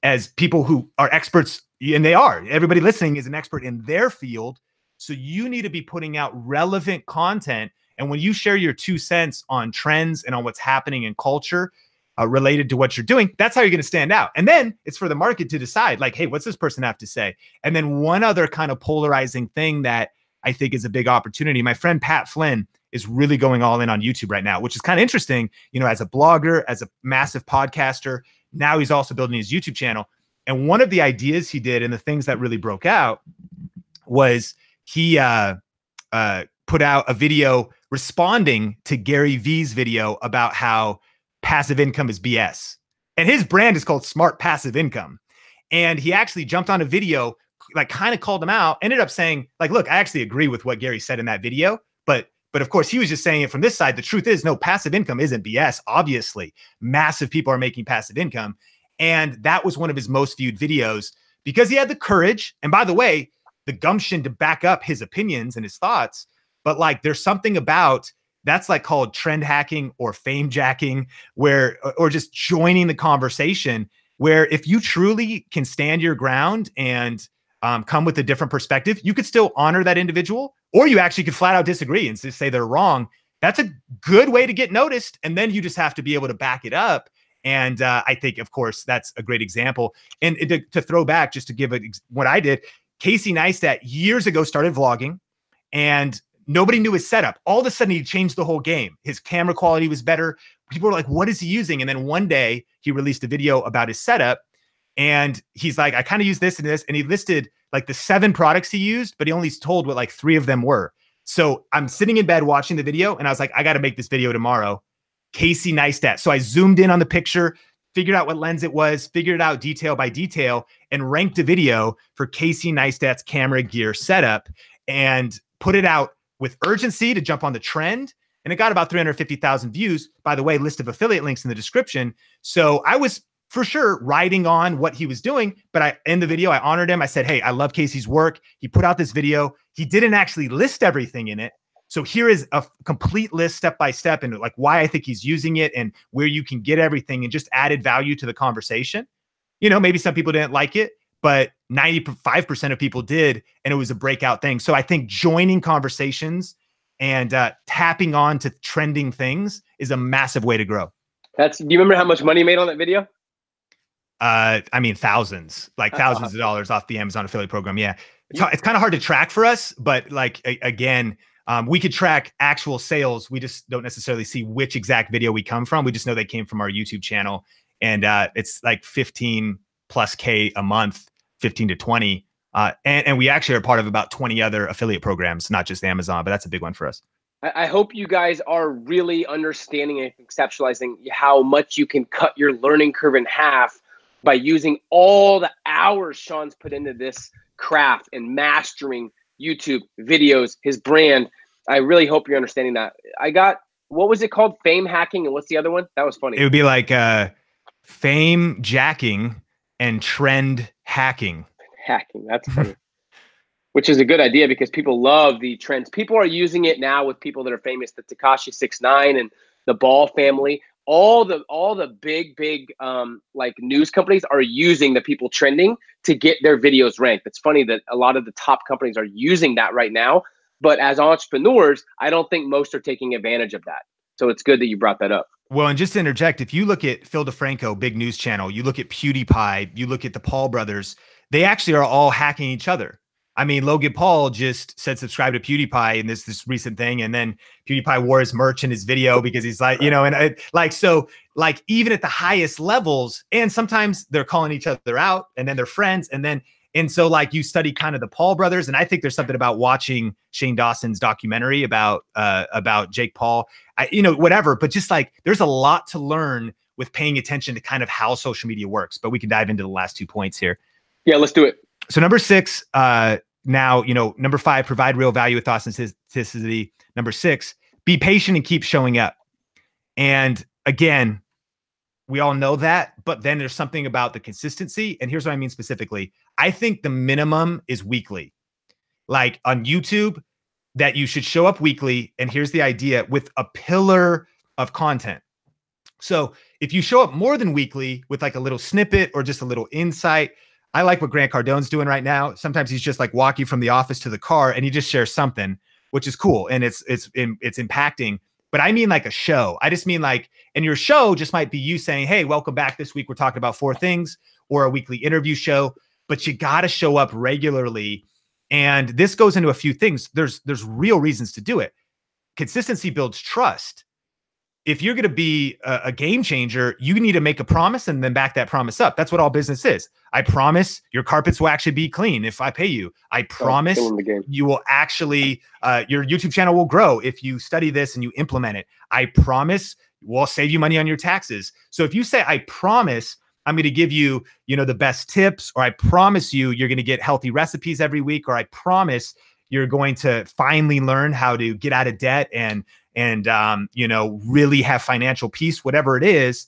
as people who are experts, and they are. Everybody listening is an expert in their field. So you need to be putting out relevant content. And when you share your 2 cents on trends and on what's happening in culture related to what you're doing, that's how you're going to stand out. And then it's for the market to decide, like, hey, what's this person have to say? And then one other kind of polarizing thing that I think is a big opportunity. My friend Pat Flynn is really going all in on YouTube right now, which is kind of interesting, you know, as a blogger, as a massive podcaster. Now he's also building his YouTube channel. And one of the ideas he did and the things that really broke out was he put out a video responding to Gary Vee's video about how passive income is BS. And his brand is called Smart Passive Income. And he actually jumped on a video, like kind of called him out, ended up saying, like, look, I actually agree with what Gary said in that video, but of course he was just saying it from this side. The truth is, no, passive income isn't BS. Obviously, massive people are making passive income. And that was one of his most viewed videos because he had the courage. And by the way, the gumption to back up his opinions and his thoughts. But like, there's something about that's like called trend hacking or fame jacking, where, or just joining the conversation, where if you truly can stand your ground and come with a different perspective, you could still honor that individual, or you actually could flat out disagree and just say they're wrong. That's a good way to get noticed. And then you just have to be able to back it up. And I think, of course, that's a great example. And to throw back, just to give what I did, Casey Neistat years ago started vlogging and nobody knew his setup. All of a sudden, he changed the whole game. His camera quality was better. People were like, what is he using? And then one day he released a video about his setup. And he's like, I kind of use this and this. And he listed like the 7 products he used, but he only told what like 3 of them were. So I'm sitting in bed watching the video and I was like, I got to make this video tomorrow. Casey Neistat. So I zoomed in on the picture, figured out what lens it was, figured it out detail by detail, and ranked a video for Casey Neistat's camera gear setup and put it out with urgency to jump on the trend. And it got about 350,000 views. By the way, list of affiliate links in the description. So I was for sure riding on what he was doing, but in the video, I honored him. I said, hey, I love Casey's work. He put out this video. He didn't actually list everything in it. So here is a complete list step-by-step and like why I think he's using it and where you can get everything and just added value to the conversation. You know, maybe some people didn't like it, but 95% of people did. And it was a breakout thing. So I think joining conversations and tapping on to trending things is a massive way to grow. Do you remember how much money you made on that video? I mean, thousands of dollars off the Amazon affiliate program. Yeah. It's kind of hard to track for us, but like, again, we could track actual sales. We just don't necessarily see which exact video we come from. We just know they came from our YouTube channel, and it's like 15 plus K a month, 15 to 20. And we actually are part of about 20 other affiliate programs, not just Amazon, but that's a big one for us. I hope you guys are really understanding and conceptualizing how much you can cut your learning curve in half by using all the hours Sean's put into this craft and mastering YouTube videos, his brand. I really hope you're understanding that. What was it called? Fame hacking. And what's the other one? That was funny. It would be like fame jacking and trend hacking. Hacking. That's funny. Which is a good idea because people love the trends. People are using it now with people that are famous, the Tekashi 6ix9ine and the Ball family. All the big like news companies are using the people trending to get their videos ranked. It's funny that a lot of the top companies are using that right now, but as entrepreneurs, I don't think most are taking advantage of that. So it's good that you brought that up. Well, and just to interject, if you look at Phil DeFranco, big news channel, you look at PewDiePie, you look at the Paul brothers, they actually are all hacking each other. I mean, Logan Paul just said subscribe to PewDiePie in this recent thing, and then PewDiePie wore his merch in his video because he's like, you know, and so even at the highest levels, and sometimes they're calling each other out, and then they're friends, and so like you study kind of the Paul brothers, and I think there's something about watching Shane Dawson's documentary about Jake Paul, whatever, but just like there's a lot to learn with paying attention to kind of how social media works. But we can dive into the last 2 points here. Yeah, let's do it. So number 6, now, number 5, provide real value with authenticity. Number 6, be patient and keep showing up. And again, we all know that, but then there's something about the consistency. And here's what I mean specifically. I think the minimum is weekly. Like on YouTube, that you should show up weekly. And here's the idea, with a pillar of content. So if you show up more than weekly with like a little snippet or just a little insight, I like what Grant Cardone's doing right now. Sometimes he's just like walking from the office to the car and he just shares something, which is cool. And it's impacting. But I mean like a show. I just mean like, and your show just might be you saying, hey, welcome back. This week we're talking about 4 things, or a weekly interview show, but you got to show up regularly. And this goes into a few things. There's real reasons to do it. Consistency builds trust. If you're going to be a game changer, you need to make a promise and then back that promise up. That's what all business is. I promise your carpets will actually be clean if I pay you. I promise you will actually, your YouTube channel will grow if you study this and you implement it. I promise we'll save you money on your taxes. So if you say, I promise I'm going to give you, the best tips, or I promise you're going to get healthy recipes every week, or I promise you're going to finally learn how to get out of debt and really have financial peace, whatever it is,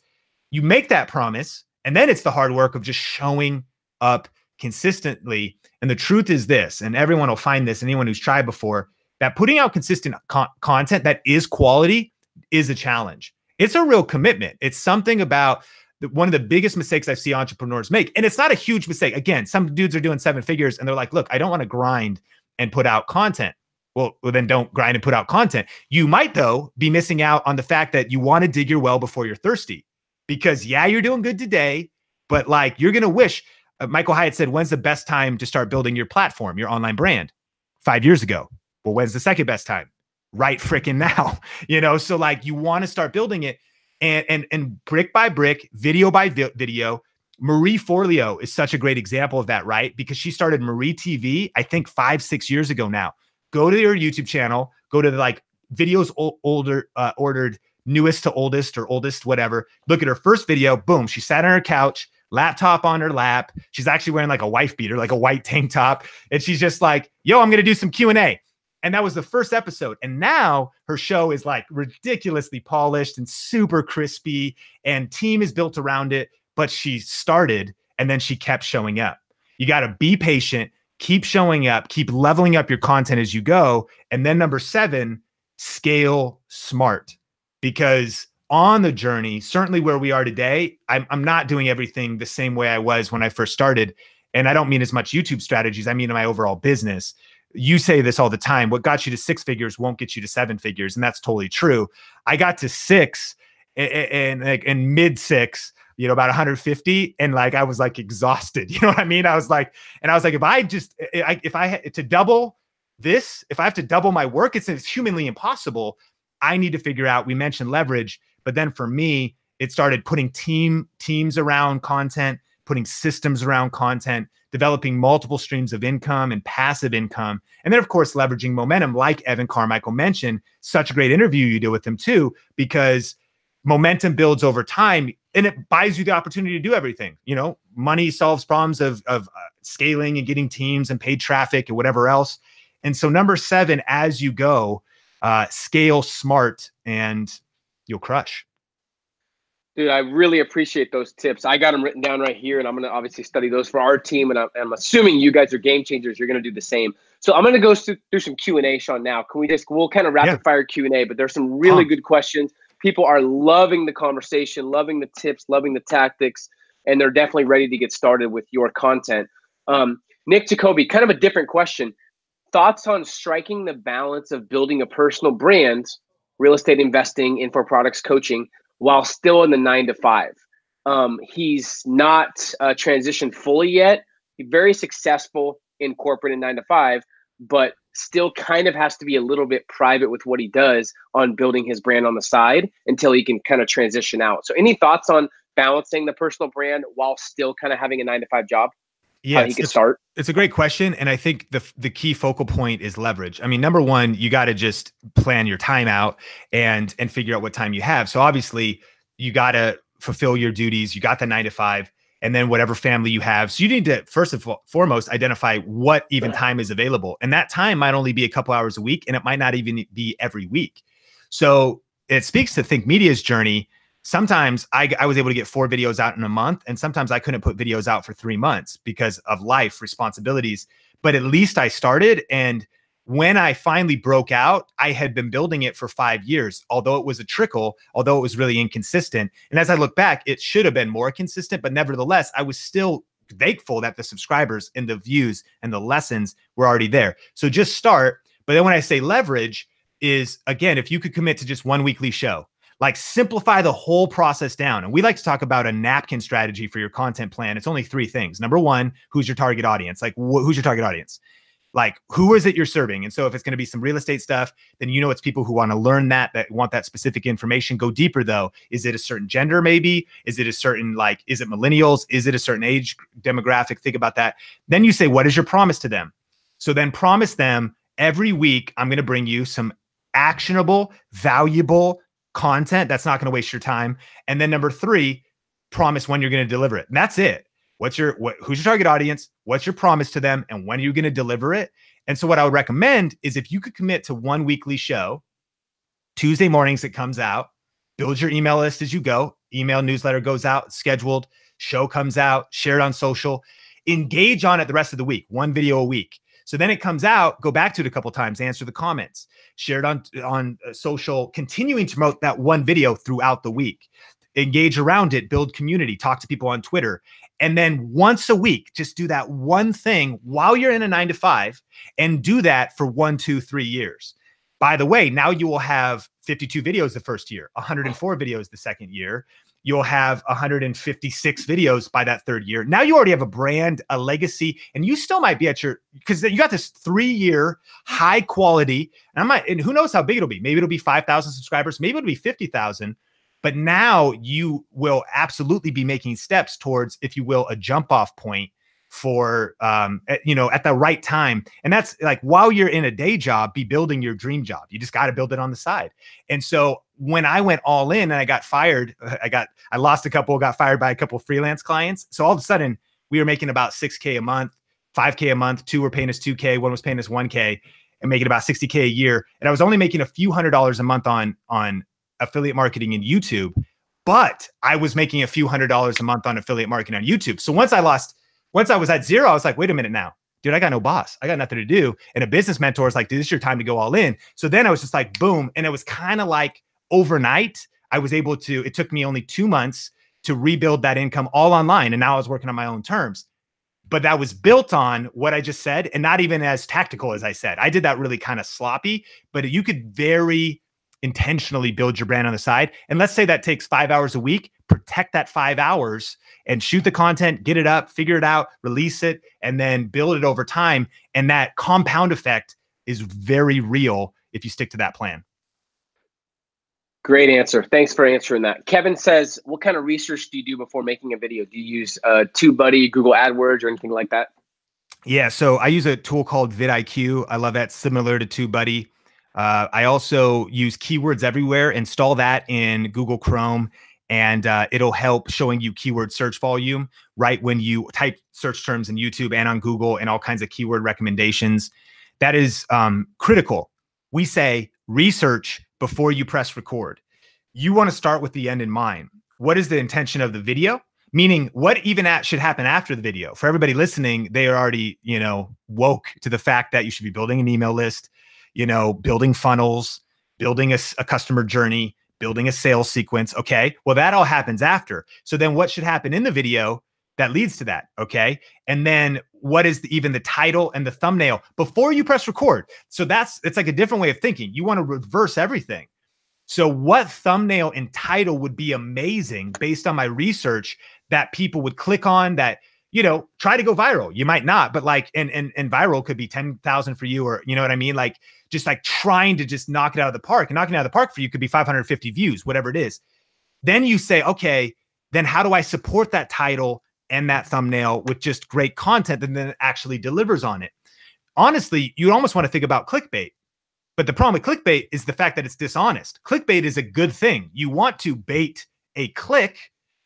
you make that promise. And then it's the hard work of just showing up consistently. And the truth is this, and everyone will find this, anyone who's tried before, that putting out consistent content that is quality is a challenge. It's a real commitment. It's something about one of the biggest mistakes I see entrepreneurs make. And it's not a huge mistake. Again, some dudes are doing 7 figures and they're like, look, I don't want to grind and put out content. Well, then don't grind and put out content. You might, though, be missing out on the fact that you want to dig your well before you're thirsty. Because, yeah, you're doing good today, but like you're going to wish, Michael Hyatt said, when's the best time to start building your platform, your online brand? 5 years ago. Well, when's the second best time? Right freaking now. So like you want to start building it and brick by brick, video by video. Marie Forleo is such a great example of that, right? Because she started Marie TV, I think 5-6 years ago now. Go to your YouTube channel, go to the like videos ordered newest to oldest or oldest, whatever. Look at her first video. Boom. She sat on her couch, laptop on her lap. She's actually wearing like a wife beater, like a white tank top. And she's just like, yo, I'm going to do some Q&A. And that was the first episode. And now her show is like ridiculously polished and super crispy, and team is built around it. But she started and then she kept showing up. You got to be patient, keep showing up, keep leveling up your content as you go. And then number 7, scale smart. Because on the journey, certainly where we are today, I'm not doing everything the same way I was when I first started. And I don't mean as much YouTube strategies. I mean in my overall business. You say this all the time. What got you to 6 figures won't get you to 7 figures. And that's totally true. I got to 6 and mid 6, about 150. And like, I was like exhausted. You know what I mean? I was like, if I had to double this, if I have to double my work, it's humanly impossible. I need to figure out, we mentioned leverage, but then for me, it started putting teams around content, putting systems around content, developing multiple streams of income and passive income. And then of course, leveraging momentum, like Evan Carmichael mentioned. Such a great interview you did with him too, because momentum builds over time and it buys you the opportunity to do everything. Money solves problems of scaling and getting teams and paid traffic and whatever else. And so number 7, as you go, scale smart and you'll crush. Dude, I really appreciate those tips. I got them written down right here, and I'm going to obviously study those for our team. And I'm assuming you guys are game changers. You're going to do the same. So I'm going to go through some Q&A, Sean, now. We'll kind of rapid fire Q&A, but there's some really good questions. People are loving the conversation, loving the tips, loving the tactics, and they're definitely ready to get started with your content. Nick Jacoby, kind of a different question. Thoughts on striking the balance of building a personal brand, real estate investing, info products, coaching, while still in the 9-to-5. He's not transitioned fully yet. He's very successful in corporate and 9-to-5, but still kind of has to be a little bit private with what he does on building his brand on the side until he can kind of transition out. So any thoughts on balancing the personal brand while still kind of having a 9-to-5 job? Yeah, how he could start? It's a great question. And I think the key focal point is leverage. I mean, number 1, you got to just plan your time out and figure out what time you have. So obviously you got to fulfill your duties. You got the 9-to-5 and then whatever family you have. So you need to first and foremost identify what even time is available. And that time might only be a couple hours a week, and it might not even be every week. So it speaks to Think Media's journey. Sometimes I was able to get 4 videos out in a month, and sometimes I couldn't put videos out for 3 months because of life responsibilities. But at least I started, and when I finally broke out, I had been building it for 5 years, although it was a trickle, although it was really inconsistent. And as I look back, it should have been more consistent, but nevertheless, I was still thankful that the subscribers and the views and the lessons were already there. So just start. But then when I say leverage is, again, if you could commit to just one weekly show, like simplify the whole process down. And we like to talk about a napkin strategy for your content plan. It's only 3 things. Number 1, who's your target audience? Like who's your target audience? Like, who is it you're serving? And so if it's going to be some real estate stuff, then you know it's people who want to learn that want that specific information. Go deeper though. Is it a certain gender maybe? Is it a certain, like, is it millennials? Is it a certain age demographic? Think about that. Then you say, what is your promise to them? So then promise them every week, I'm going to bring you some actionable, valuable content that's not going to waste your time. And then number 3, promise when you're going to deliver it. And that's it. Who's your target audience? What's your promise to them? And when are you going to deliver it? And so what I would recommend is if you could commit to one weekly show, Tuesday mornings it comes out, build your email list as you go, email newsletter goes out, scheduled, show comes out, share it on social, engage on it the rest of the week, 1 video a week. So then it comes out, go back to it a couple of times, answer the comments, share it on social, continuing to promote that 1 video throughout the week. Engage around it, build community, talk to people on Twitter. And then once a week, just do that one thing while you're in a 9-to-5 and do that for 1, 2, 3 years. By the way, now you will have 52 videos the first year, 104 videos the second year. You'll have 156 videos by that 3rd year. Now you already have a brand, a legacy, and you still might be at your, because you got this 3-year high quality, and who knows how big it'll be. Maybe it'll be 5,000 subscribers. Maybe it'll be 50,000. But now you will absolutely be making steps towards, if you will, a jump off point for, at the right time. And that's like, while you're in a day job, be building your dream job. You just got to build it on the side. And so when I went all in and I got fired, I lost a couple, got fired by a couple of freelance clients. So all of a sudden we were making about $6K a month, $5K a month, 2 were paying us $2K, 1 was paying us $1K, and making about $60K a year. And I was only making a few $100s a month on affiliate marketing in YouTube, but I was making a few $100s a month on affiliate marketing on YouTube. So once I was at 0, I was like, wait a minute now, dude, I got no boss. I got nothing to do. And a business mentor is like, dude, this is your time to go all in. So then I was just like, boom. And it was kind of like overnight, I was able to, it took me only 2 months to rebuild that income all online. And now I was working on my own terms. But that was built on what I just said, and not even as tactical as I said. I did that really kind of sloppy, but you could very intentionally build your brand on the side. And let's say that takes 5 hours a week, protect that 5 hours and shoot the content, get it up, figure it out, release it, and then build it over time. And that compound effect is very real if you stick to that plan. Great answer. Thanks for answering that. Kevin says, what kind of research do you do before making a video? Do you use TubeBuddy, Google AdWords, or anything like that? Yeah, so I use a tool called vidIQ. I love that, similar to TubeBuddy. I also use Keywords Everywhere. Install that in Google Chrome, and it'll help showing you keyword search volume right when you type search terms in YouTube and on Google, and all kinds of keyword recommendations. That is critical. We say research before you press record. You want to start with the end in mind. What is the intention of the video? Meaning, what even should happen after the video? For everybody listening, they are already, woke to the fact that you should be building an email list, building funnels, building a customer journey, building a sales sequence. Okay, well, that all happens after. So then what should happen in the video that leads to that? Okay, and then what is even the title and the thumbnail before you press record? So it's like a different way of thinking. You want to reverse everything. So what thumbnail and title would be amazing based on my research that people would click on, that, try to go viral. You might not, but like, and viral could be 10,000 for you, or, you know what I mean? Like, just like trying to just knock it out of the park, and knocking it out of the park for you could be 550 views, whatever it is. Then you say, okay, then how do I support that title and that thumbnail with just great content that then actually delivers on it? Honestly, you almost want to think about clickbait. But the problem with clickbait is the fact that it's dishonest. Clickbait is a good thing. You want to bait a click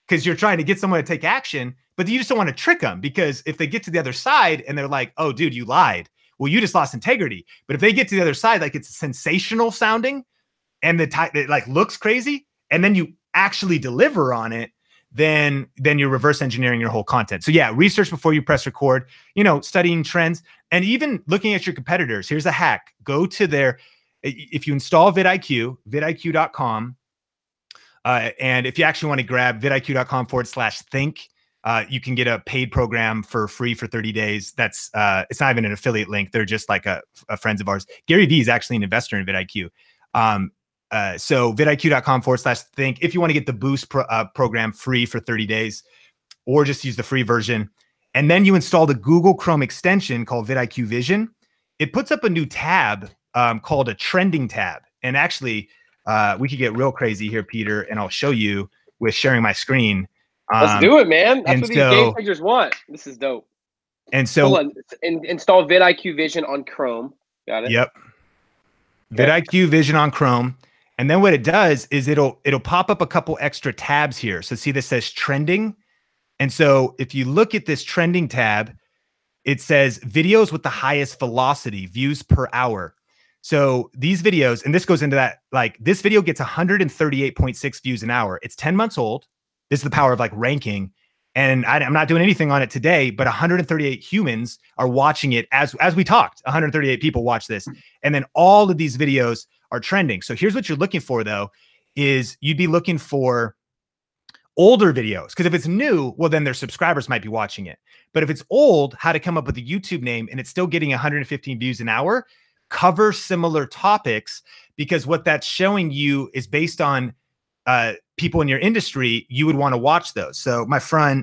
because you're trying to get someone to take action, but you just don't want to trick them, because if they get to the other side and they're like, oh, dude, you lied. Well, you just lost integrity. But if they get to the other side, like it's sensational sounding and it like looks crazy, and then you actually deliver on it, then you're reverse engineering your whole content. So yeah, research before you press record, studying trends. And even looking at your competitors, here's a hack. Go to their, if you install vidIQ, vidIQ.com, and if you actually want to grab vidIQ.com/think, you can get a paid program for free for 30 days. That's it's not even an affiliate link. They're just like a friends of ours. Gary Vee is actually an investor in vidIQ. So vidIQ.com/think if you want to get the boost program free for 30 days, or just use the free version. And then you install the Google Chrome extension called vidIQ Vision. It puts up a new tab called a trending tab. And actually, we could get real crazy here, Peter, and I'll show you with sharing my screen. Let's do it, man. That's what these game so, changers want. This is dope. And so, hold on. Install vidIQ Vision on Chrome. Got it. Yep. Okay. vidIQ Vision on Chrome. And then what it does is it'll pop up a couple extra tabs here. So see, this says trending. And so if you look at this trending tab, it says videos with the highest velocity, views per hour. So these videos, and this goes into that, like this video gets 138.6 views an hour. It's 10 months old. This is the power of like ranking. And I'm not doing anything on it today, but 138 humans are watching it as we talked. 138 people watch this. And then all of these videos are trending. So here's what you're looking for though, is you'd be looking for older videos. Because if it's new, well, then their subscribers might be watching it. But if it's old, how to come up with a YouTube name and it's still getting 115 views an hour, cover similar topics, because what that's showing you is based on people in your industry, you would want to watch those. So my friend,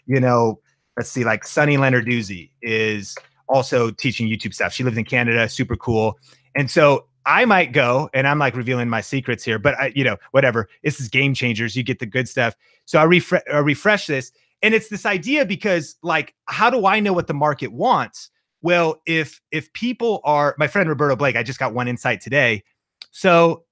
you know, let's see, like Sunny Lenarduzzi is also teaching YouTube stuff. She lives in Canada, super cool. And so I might go, and I'm like revealing my secrets here, but you know, whatever. This is game changers. You get the good stuff. So I refresh this, and it's this idea because, like, how do I know what the market wants? Well, if people are, my friend Roberto Blake, I just got one insight today. So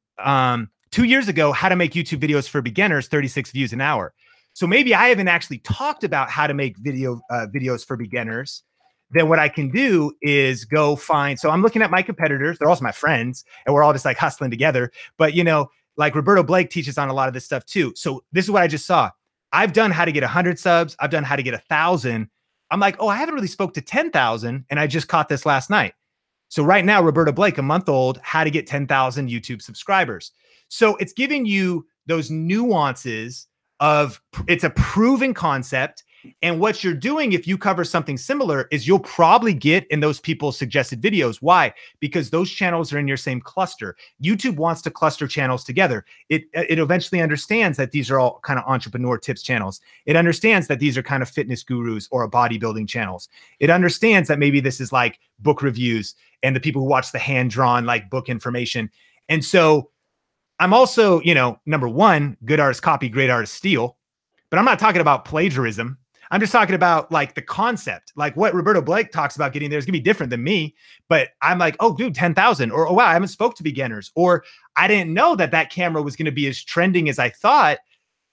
2 years ago, how to make YouTube videos for beginners, 36 views an hour. So maybe I haven't actually talked about how to make videos for beginners. Then what I can do is go find, so I'm looking at my competitors. They're also my friends, and we're all just like hustling together. But, you know, like Roberto Blake teaches on a lot of this stuff too. So this is what I just saw. I've done how to get 100 subs. I've done how to get 1,000. I'm like, oh, I haven't really spoke to 10,000. And I just caught this last night. So right now, Roberto Blake, a month old, how to get 10,000 YouTube subscribers. So it's giving you those nuances of, it's a proven concept. And what you're doing, if you cover something similar, is you'll probably get in those people's suggested videos. Why? Because those channels are in your same cluster. YouTube wants to cluster channels together. It eventually understands that these are all kind of entrepreneur tips channels. It understands that these are kind of fitness gurus or bodybuilding channels. It understands that maybe this is like book reviews and the people who watch the hand-drawn like book information. And so I'm also, you know, number one, good artists copy, great artists steal. But I'm not talking about plagiarism. I'm just talking about like the concept, like what Roberto Blake talks about getting there is gonna be different than me. But I'm like, oh, dude, 10,000, or oh, wow, I haven't spoke to beginners, or I didn't know that camera was gonna be as trending as I thought.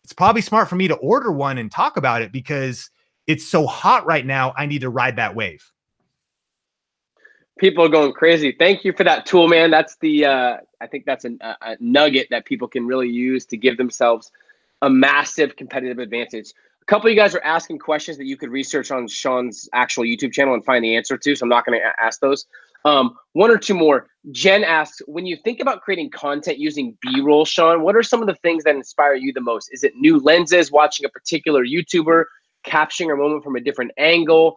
It's probably smart for me to order one and talk about it because it's so hot right now. I need to ride that wave. People are going crazy. Thank you for that tool, man. That's the, I think that's a nugget that people can really use to give themselves a massive competitive advantage. A couple of you guys are asking questions that you could research on Sean's actual YouTube channel and find the answer to, so I'm not going to ask those. One or two more. Jen asks, when you think about creating content using B-roll, Sean, what are some of the things that inspire you the most? Is it new lenses, watching a particular YouTuber, capturing a moment from a different angle?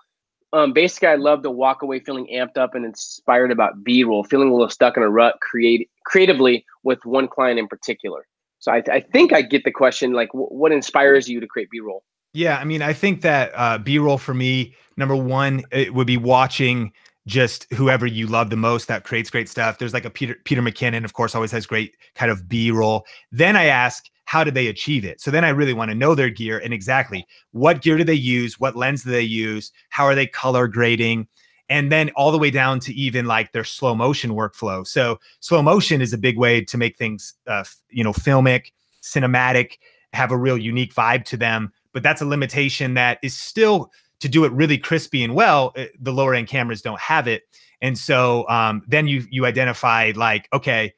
Basically, I love to walk away feeling amped up and inspired about B-roll, feeling a little stuck in a rut creatively with one client in particular. So I think I get the question, like, what inspires you to create B-roll? Yeah, I mean, I think that B-roll for me, number one, it would be watching just whoever you love the most that creates great stuff. There's like a Peter McKinnon, of course, always has great kind of B-roll. Then I ask, how do they achieve it? So then I really want to know their gear and exactly what gear do they use? What lens do they use? How are they color grading? And then all the way down to even like their slow motion workflow. So slow motion is a big way to make things, you know, filmic, cinematic, have a real unique vibe to them. But that's a limitation that is still, to do it really crispy and well, the lower end cameras don't have it. And so then you identify like, okay,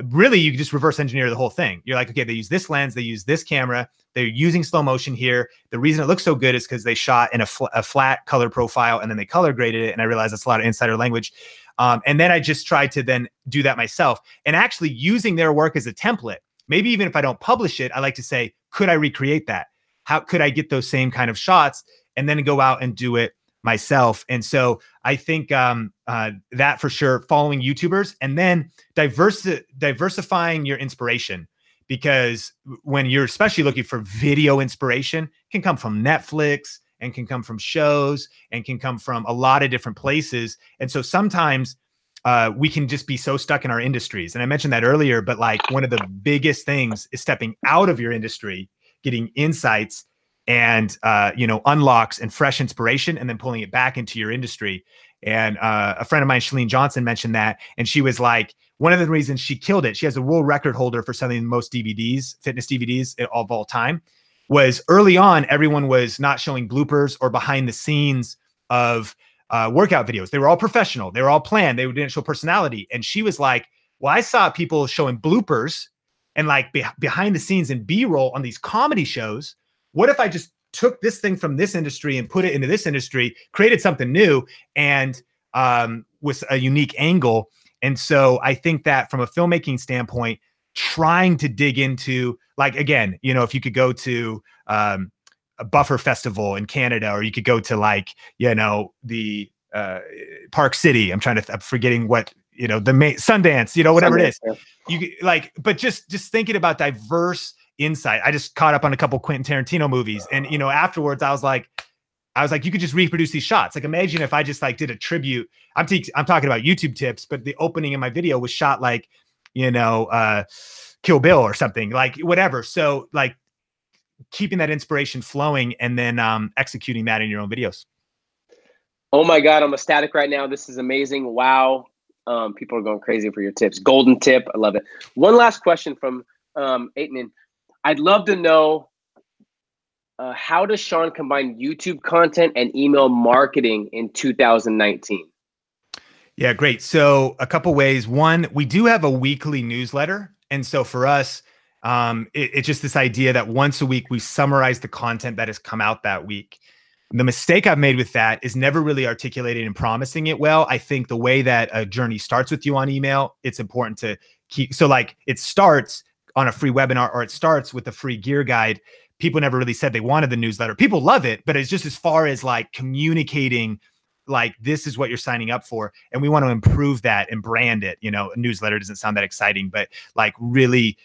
really you just reverse engineer the whole thing. You're like, okay, they use this lens, they use this camera, they're using slow motion here. The reason it looks so good is because they shot in a flat color profile and then they color graded it. And I realized that's a lot of insider language. And then I just tried to then do that myself and actually using their work as a template. Maybe even if I don't publish it, I like to say, could I recreate that? How could I get those same kind of shots and then go out and do it myself? And so I think that for sure, following YouTubers and then diversifying your inspiration, because when you're especially looking for video inspiration, it can come from Netflix and can come from shows and can come from a lot of different places. And so sometimes we can just be so stuck in our industries. And I mentioned that earlier, but like one of the biggest things is stepping out of your industry, getting insights and, unlocks and fresh inspiration, and then pulling it back into your industry. And a friend of mine, Shalene Johnson, mentioned that. And she was like, one of the reasons she killed it, she has a world record holder for selling the most DVDs, fitness DVDs of all time, was early on, everyone was not showing bloopers or behind the scenes of workout videos. They were all professional. They were all planned. They didn't show personality. And she was like, well, I saw people showing bloopers and like behind the scenes and B-roll on these comedy shows. What if I just took this thing from this industry and put it into this industry, created something new and with a unique angle? And so I think that from a filmmaking standpoint, trying to dig into, like, again, if you could go to a Buffer Festival in Canada, or you could go to like, the Park City. I'm forgetting what, the Sundance, whatever it is. Yeah. You could, like, but just thinking about diverse insight. I just caught up on a couple Quentin Tarantino movies, and afterwards I was like, you could just reproduce these shots. Like, imagine if I just like did a tribute. I'm talking about YouTube tips, but the opening in my video was shot like, Kill Bill or something, like whatever. So like keeping that inspiration flowing and then executing that in your own videos. Oh my God, I'm ecstatic right now. This is amazing. Wow. People are going crazy for your tips. Golden tip. I love it. One last question from Aitman. I'd love to know, how does Sean combine YouTube content and email marketing in 2019? Yeah, great. So a couple ways. One, we do have a weekly newsletter. And so for us, it's just this idea that once a week, we summarize the content that has come out that week. The mistake I've made with that is never really articulating and promising it well. I think the way that a journey starts with you on email, it's important to keep. So like it starts on a free webinar, or it starts with a free gear guide. People never really said they wanted the newsletter. People love it, but it's just as far as like communicating, like, this is what you're signing up for. And we want to improve that and brand it. A newsletter doesn't sound that exciting, but like really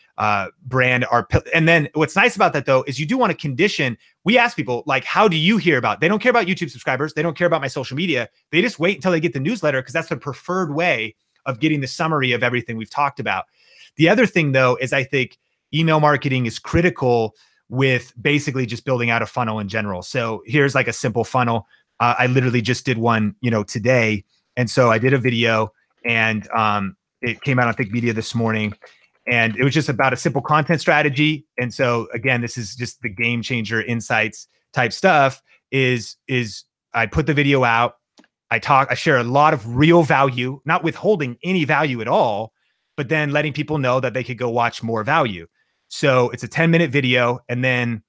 brand our, and then what's nice about that though, is you do want to condition. We ask people like, how do you hear about, they don't care about YouTube subscribers. They don't care about my social media. They just wait until they get the newsletter, because that's the preferred way of getting the summary of everything we've talked about. The other thing though, is I think email marketing is critical with basically just building out a funnel in general. So here's like a simple funnel. I literally just did one, today. And so I did a video, and it came out on Think Media this morning, and it was just about a simple content strategy. And so again, this is just the game changer insights type stuff is I put the video out. I share a lot of real value, not withholding any value at all, but then letting people know that they could go watch more value. So it's a 10-minute video. And then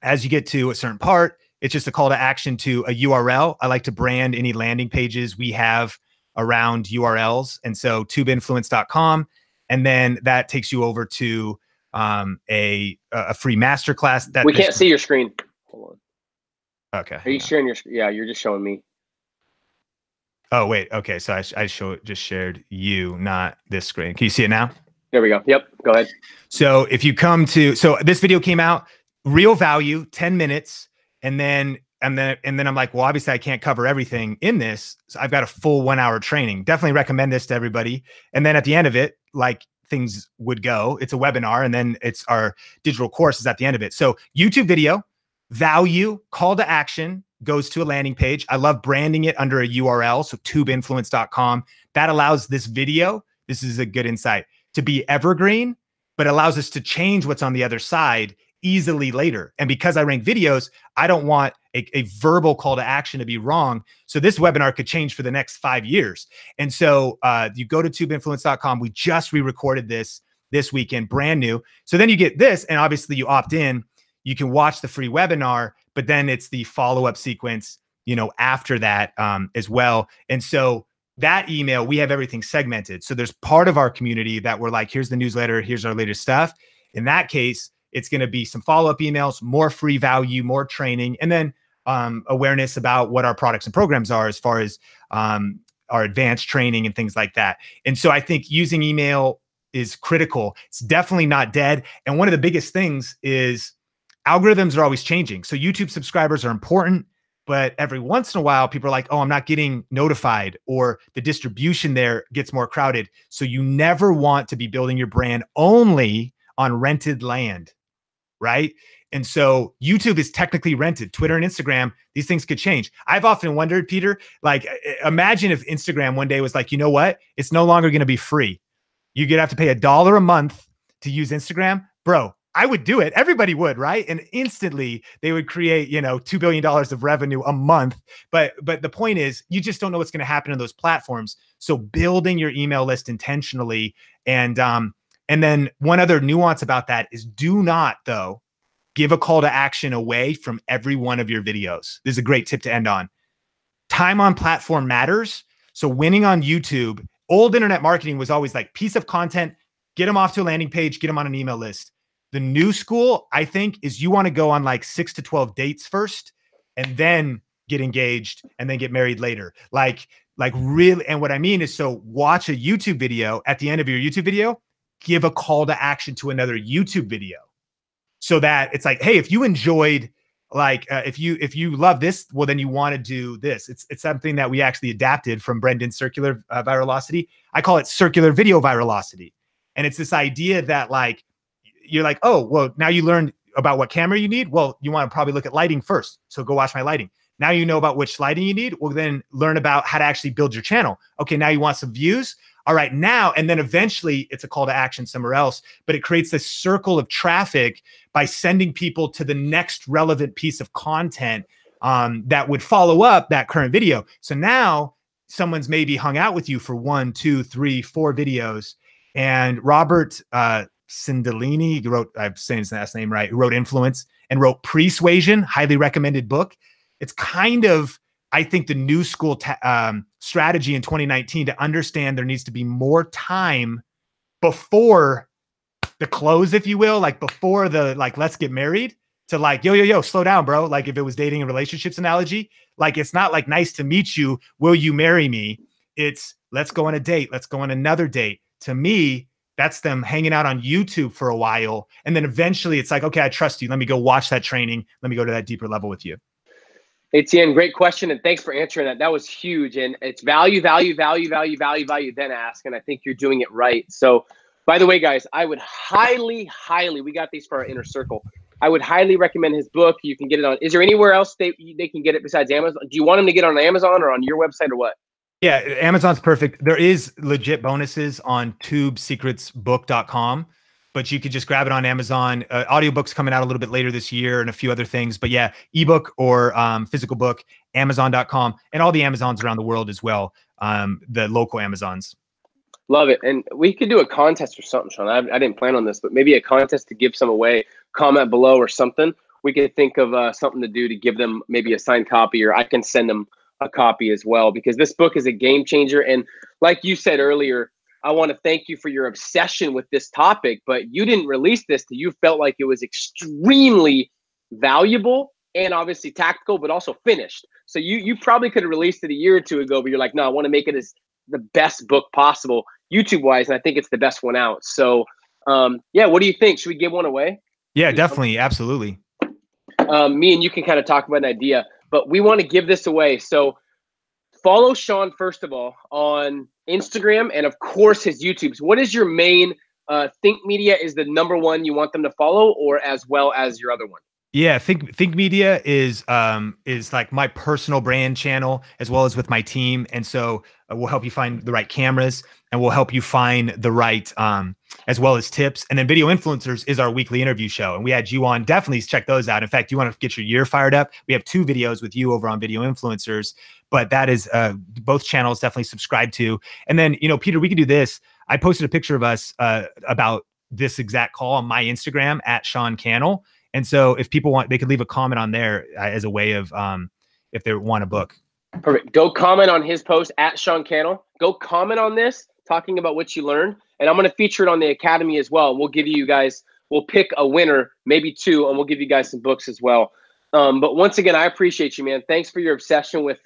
as you get to a certain part, it's just a call to action to a URL. I like to brand any landing pages we have around URLs. And so tubeinfluence.com. And then that takes you over to a free masterclass. That we can't see your screen. Hold on. Okay. Are you sharing your screen? Yeah, you're just showing me. Oh, wait. Okay. So I just shared you, not this screen. Can you see it now? There we go. Yep. Go ahead. So if you come to, so this video came out, real value, 10 minutes. And then I'm like, well, obviously I can't cover everything in this. So I've got a full 1 hour training. Definitely recommend this to everybody. And then at the end of it, like things would go, it's a webinar, and then it's our digital courses at the end of it. So YouTube video, value, call to action, goes to a landing page. I love branding it under a URL. So tubeinfluence.com. That allows this video, this is a good insight, to be evergreen, but allows us to change what's on the other side easily later. And because I rank videos, I don't want a verbal call to action to be wrong. So this webinar could change for the next 5 years. And so you go to tubeinfluence.com. We just re-recorded this weekend, brand new. So then you get this, and obviously you opt in. You can watch the free webinar, but then it's the follow-up sequence, after that as well. And so that email, we have everything segmented. So there's part of our community that we're like, here's the newsletter, here's our latest stuff. In that case, it's going to be some follow-up emails, more free value, more training, and then awareness about what our products and programs are as far as our advanced training and things like that. And so I think using email is critical. It's definitely not dead. And one of the biggest things is algorithms are always changing. So YouTube subscribers are important, but every once in a while, people are like, oh, I'm not getting notified, or the distribution there gets more crowded. So you never want to be building your brand only on rented land, right? And so YouTube is technically rented. Twitter and Instagram, these things could change. I've often wondered, Peter, like, imagine if Instagram one day was like, you know what? It's no longer going to be free. You're going to have to pay $1 a month to use Instagram. Bro, I would do it. Everybody would, right? And instantly they would create, $2 billion of revenue a month. But the point is, you just don't know what's going to happen in those platforms. So building your email list intentionally. And then one other nuance about that is, do not, though, give a call to action away from every one of your videos. This is a great tip to end on. Time on platform matters. So winning on YouTube, old internet marketing was always like piece of content, get them off to a landing page, get them on an email list. The new school, I think, is you want to go on like 6 to 12 dates first, and then get engaged, and then get married later. Like really. And what I mean is, so watch a YouTube video. At the end of your YouTube video, give a call to action to another YouTube video, so that it's like, hey, if you enjoyed, if you love this, well, then you want to do this. It's something that we actually adapted from Brendan's circular viralocity. I call it circular video viralocity. And it's this idea that you're like, oh, well, now you learned about what camera you need. Well, you want to probably look at lighting first. So go watch my lighting. Now you know about which lighting you need. Well, then learn about how to actually build your channel. Okay, now you want some views. All right, now, and then eventually it's a call to action somewhere else, but it creates this circle of traffic by sending people to the next relevant piece of content that would follow up that current video. So now someone's maybe hung out with you for 1, 2, 3, 4 videos. And Robert Cialdini wrote, I'm saying his last name right, who wrote Influence and wrote Persuasion, highly recommended book. It's kind of, I think, the new school strategy in 2019 to understand there needs to be more time before the close, if you will, like before the, let's get married, to yo, slow down, bro. Like if it was dating and relationships analogy, it's not like nice to meet you, will you marry me? It's let's go on a date. Let's go on another date. To me, that's them hanging out on YouTube for a while. And then eventually it's like, okay, I trust you. Let me go watch that training. Let me go to that deeper level with you. Etienne, great question. And thanks for answering that. That was huge. And it's value, then ask. And I think you're doing it right. So by the way, guys, I would highly, we got these for our inner circle. I would highly recommend his book. You can get it on, is there anywhere else they can get it besides Amazon? Do you want them to get it on Amazon or on your website or what? Yeah, Amazon's perfect. There is legit bonuses on tubesecretsbook.com, but you could just grab it on Amazon. Audiobook's coming out a little bit later this year and a few other things. But yeah, ebook or physical book, Amazon.com, and all the Amazons around the world as well, the local Amazons. Love it. And we could do a contest or something, Sean. I didn't plan on this, but maybe a contest to give some away. Comment below or something. We could think of something to do to give them maybe a signed copy, or I can send them a copy as well, because this book is a game changer. And like you said earlier, I want to thank you for your obsession with this topic, but you didn't release this till you felt like it was extremely valuable and obviously tactical, but also finished. So you probably could have released it a year or two ago, but you're like, no, I want to make it as the best book possible YouTube wise. And I think it's the best one out. So yeah, what do you think? Should we give one away? Yeah, definitely. Absolutely. Me and you can kind of talk about an idea, but we want to give this away. So follow Sean, first of all, on Instagram and of course his YouTubes. What is your main Think Media is the #1 you want them to follow, or as well as your other one? Yeah, Think Media is like my personal brand channel as well as with my team. And so We'll help you find the right cameras, and we'll help you find the right, as well as tips. And then Video Influencers is our weekly interview show. And we had you on. Definitely check those out. In fact, you want to get your year fired up? We have 2 videos with you over on Video Influencers, but that is both channels definitely subscribe to. And then, Peter, we could do this. I posted a picture of us about this exact call on my Instagram at Sean Cannell. And so if people want, they could leave a comment on there as a way of, if they want a book. Perfect. Go comment on his post at Sean Cannell. Go comment on this, talking about what you learned. And I'm going to feature it on the Academy as well. We'll give you guys, we'll pick a winner, maybe 2, and we'll give you guys some books as well. But once again, I appreciate you, man. Thanks for your obsession with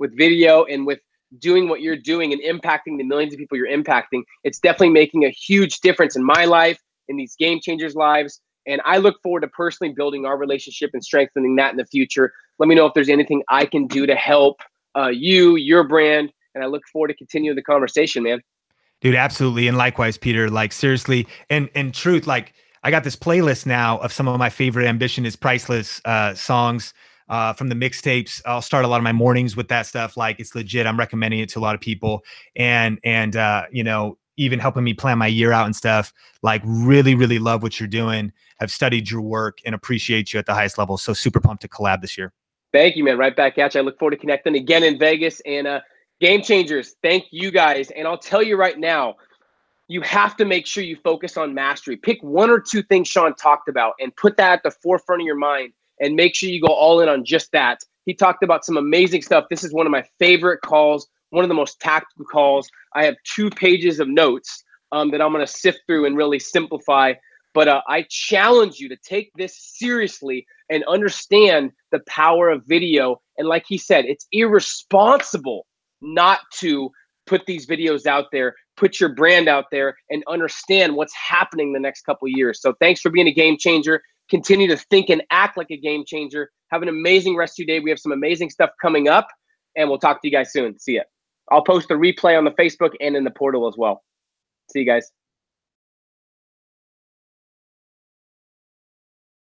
video and with doing what you're doing and impacting the millions of people you're impacting. It's definitely making a huge difference in my life, in these game changers' lives. And I look forward to personally building our relationship and strengthening that in the future. Let me know if there's anything I can do to help you, your brand. And I look forward to continuing the conversation, man. Dude, absolutely. And likewise, Peter, like seriously, and truth, like I got this playlist now of some of my favorite Ambition is Priceless songs from the mixtapes. I'll start a lot of my mornings with that stuff. Like it's legit. I'm recommending it to a lot of people, and even helping me plan my year out and stuff. Like really, really love what you're doing. Have studied your work and appreciate you at the highest level. So super pumped to collab this year. Thank you, man. Right back at you. I look forward to connecting again in Vegas. And game changers, thank you guys. And I'll tell you right now, you have to make sure you focus on mastery. Pick 1 or 2 things Sean talked about and put that at the forefront of your mind, and make sure you go all in on just that. He talked about some amazing stuff. This is one of my favorite calls, one of the most tactical calls. I have 2 pages of notes that I'm going to sift through and really simplify. But I challenge you to take this seriously and understand the power of video. And like he said, it's irresponsible not to put these videos out there, put your brand out there, and understand what's happening the next couple of years. So thanks for being a game changer. Continue to think and act like a game changer. Have an amazing rest of your day. We have some amazing stuff coming up, and we'll talk to you guys soon. See ya. I'll post the replay on the Facebook and in the portal as well. See you guys.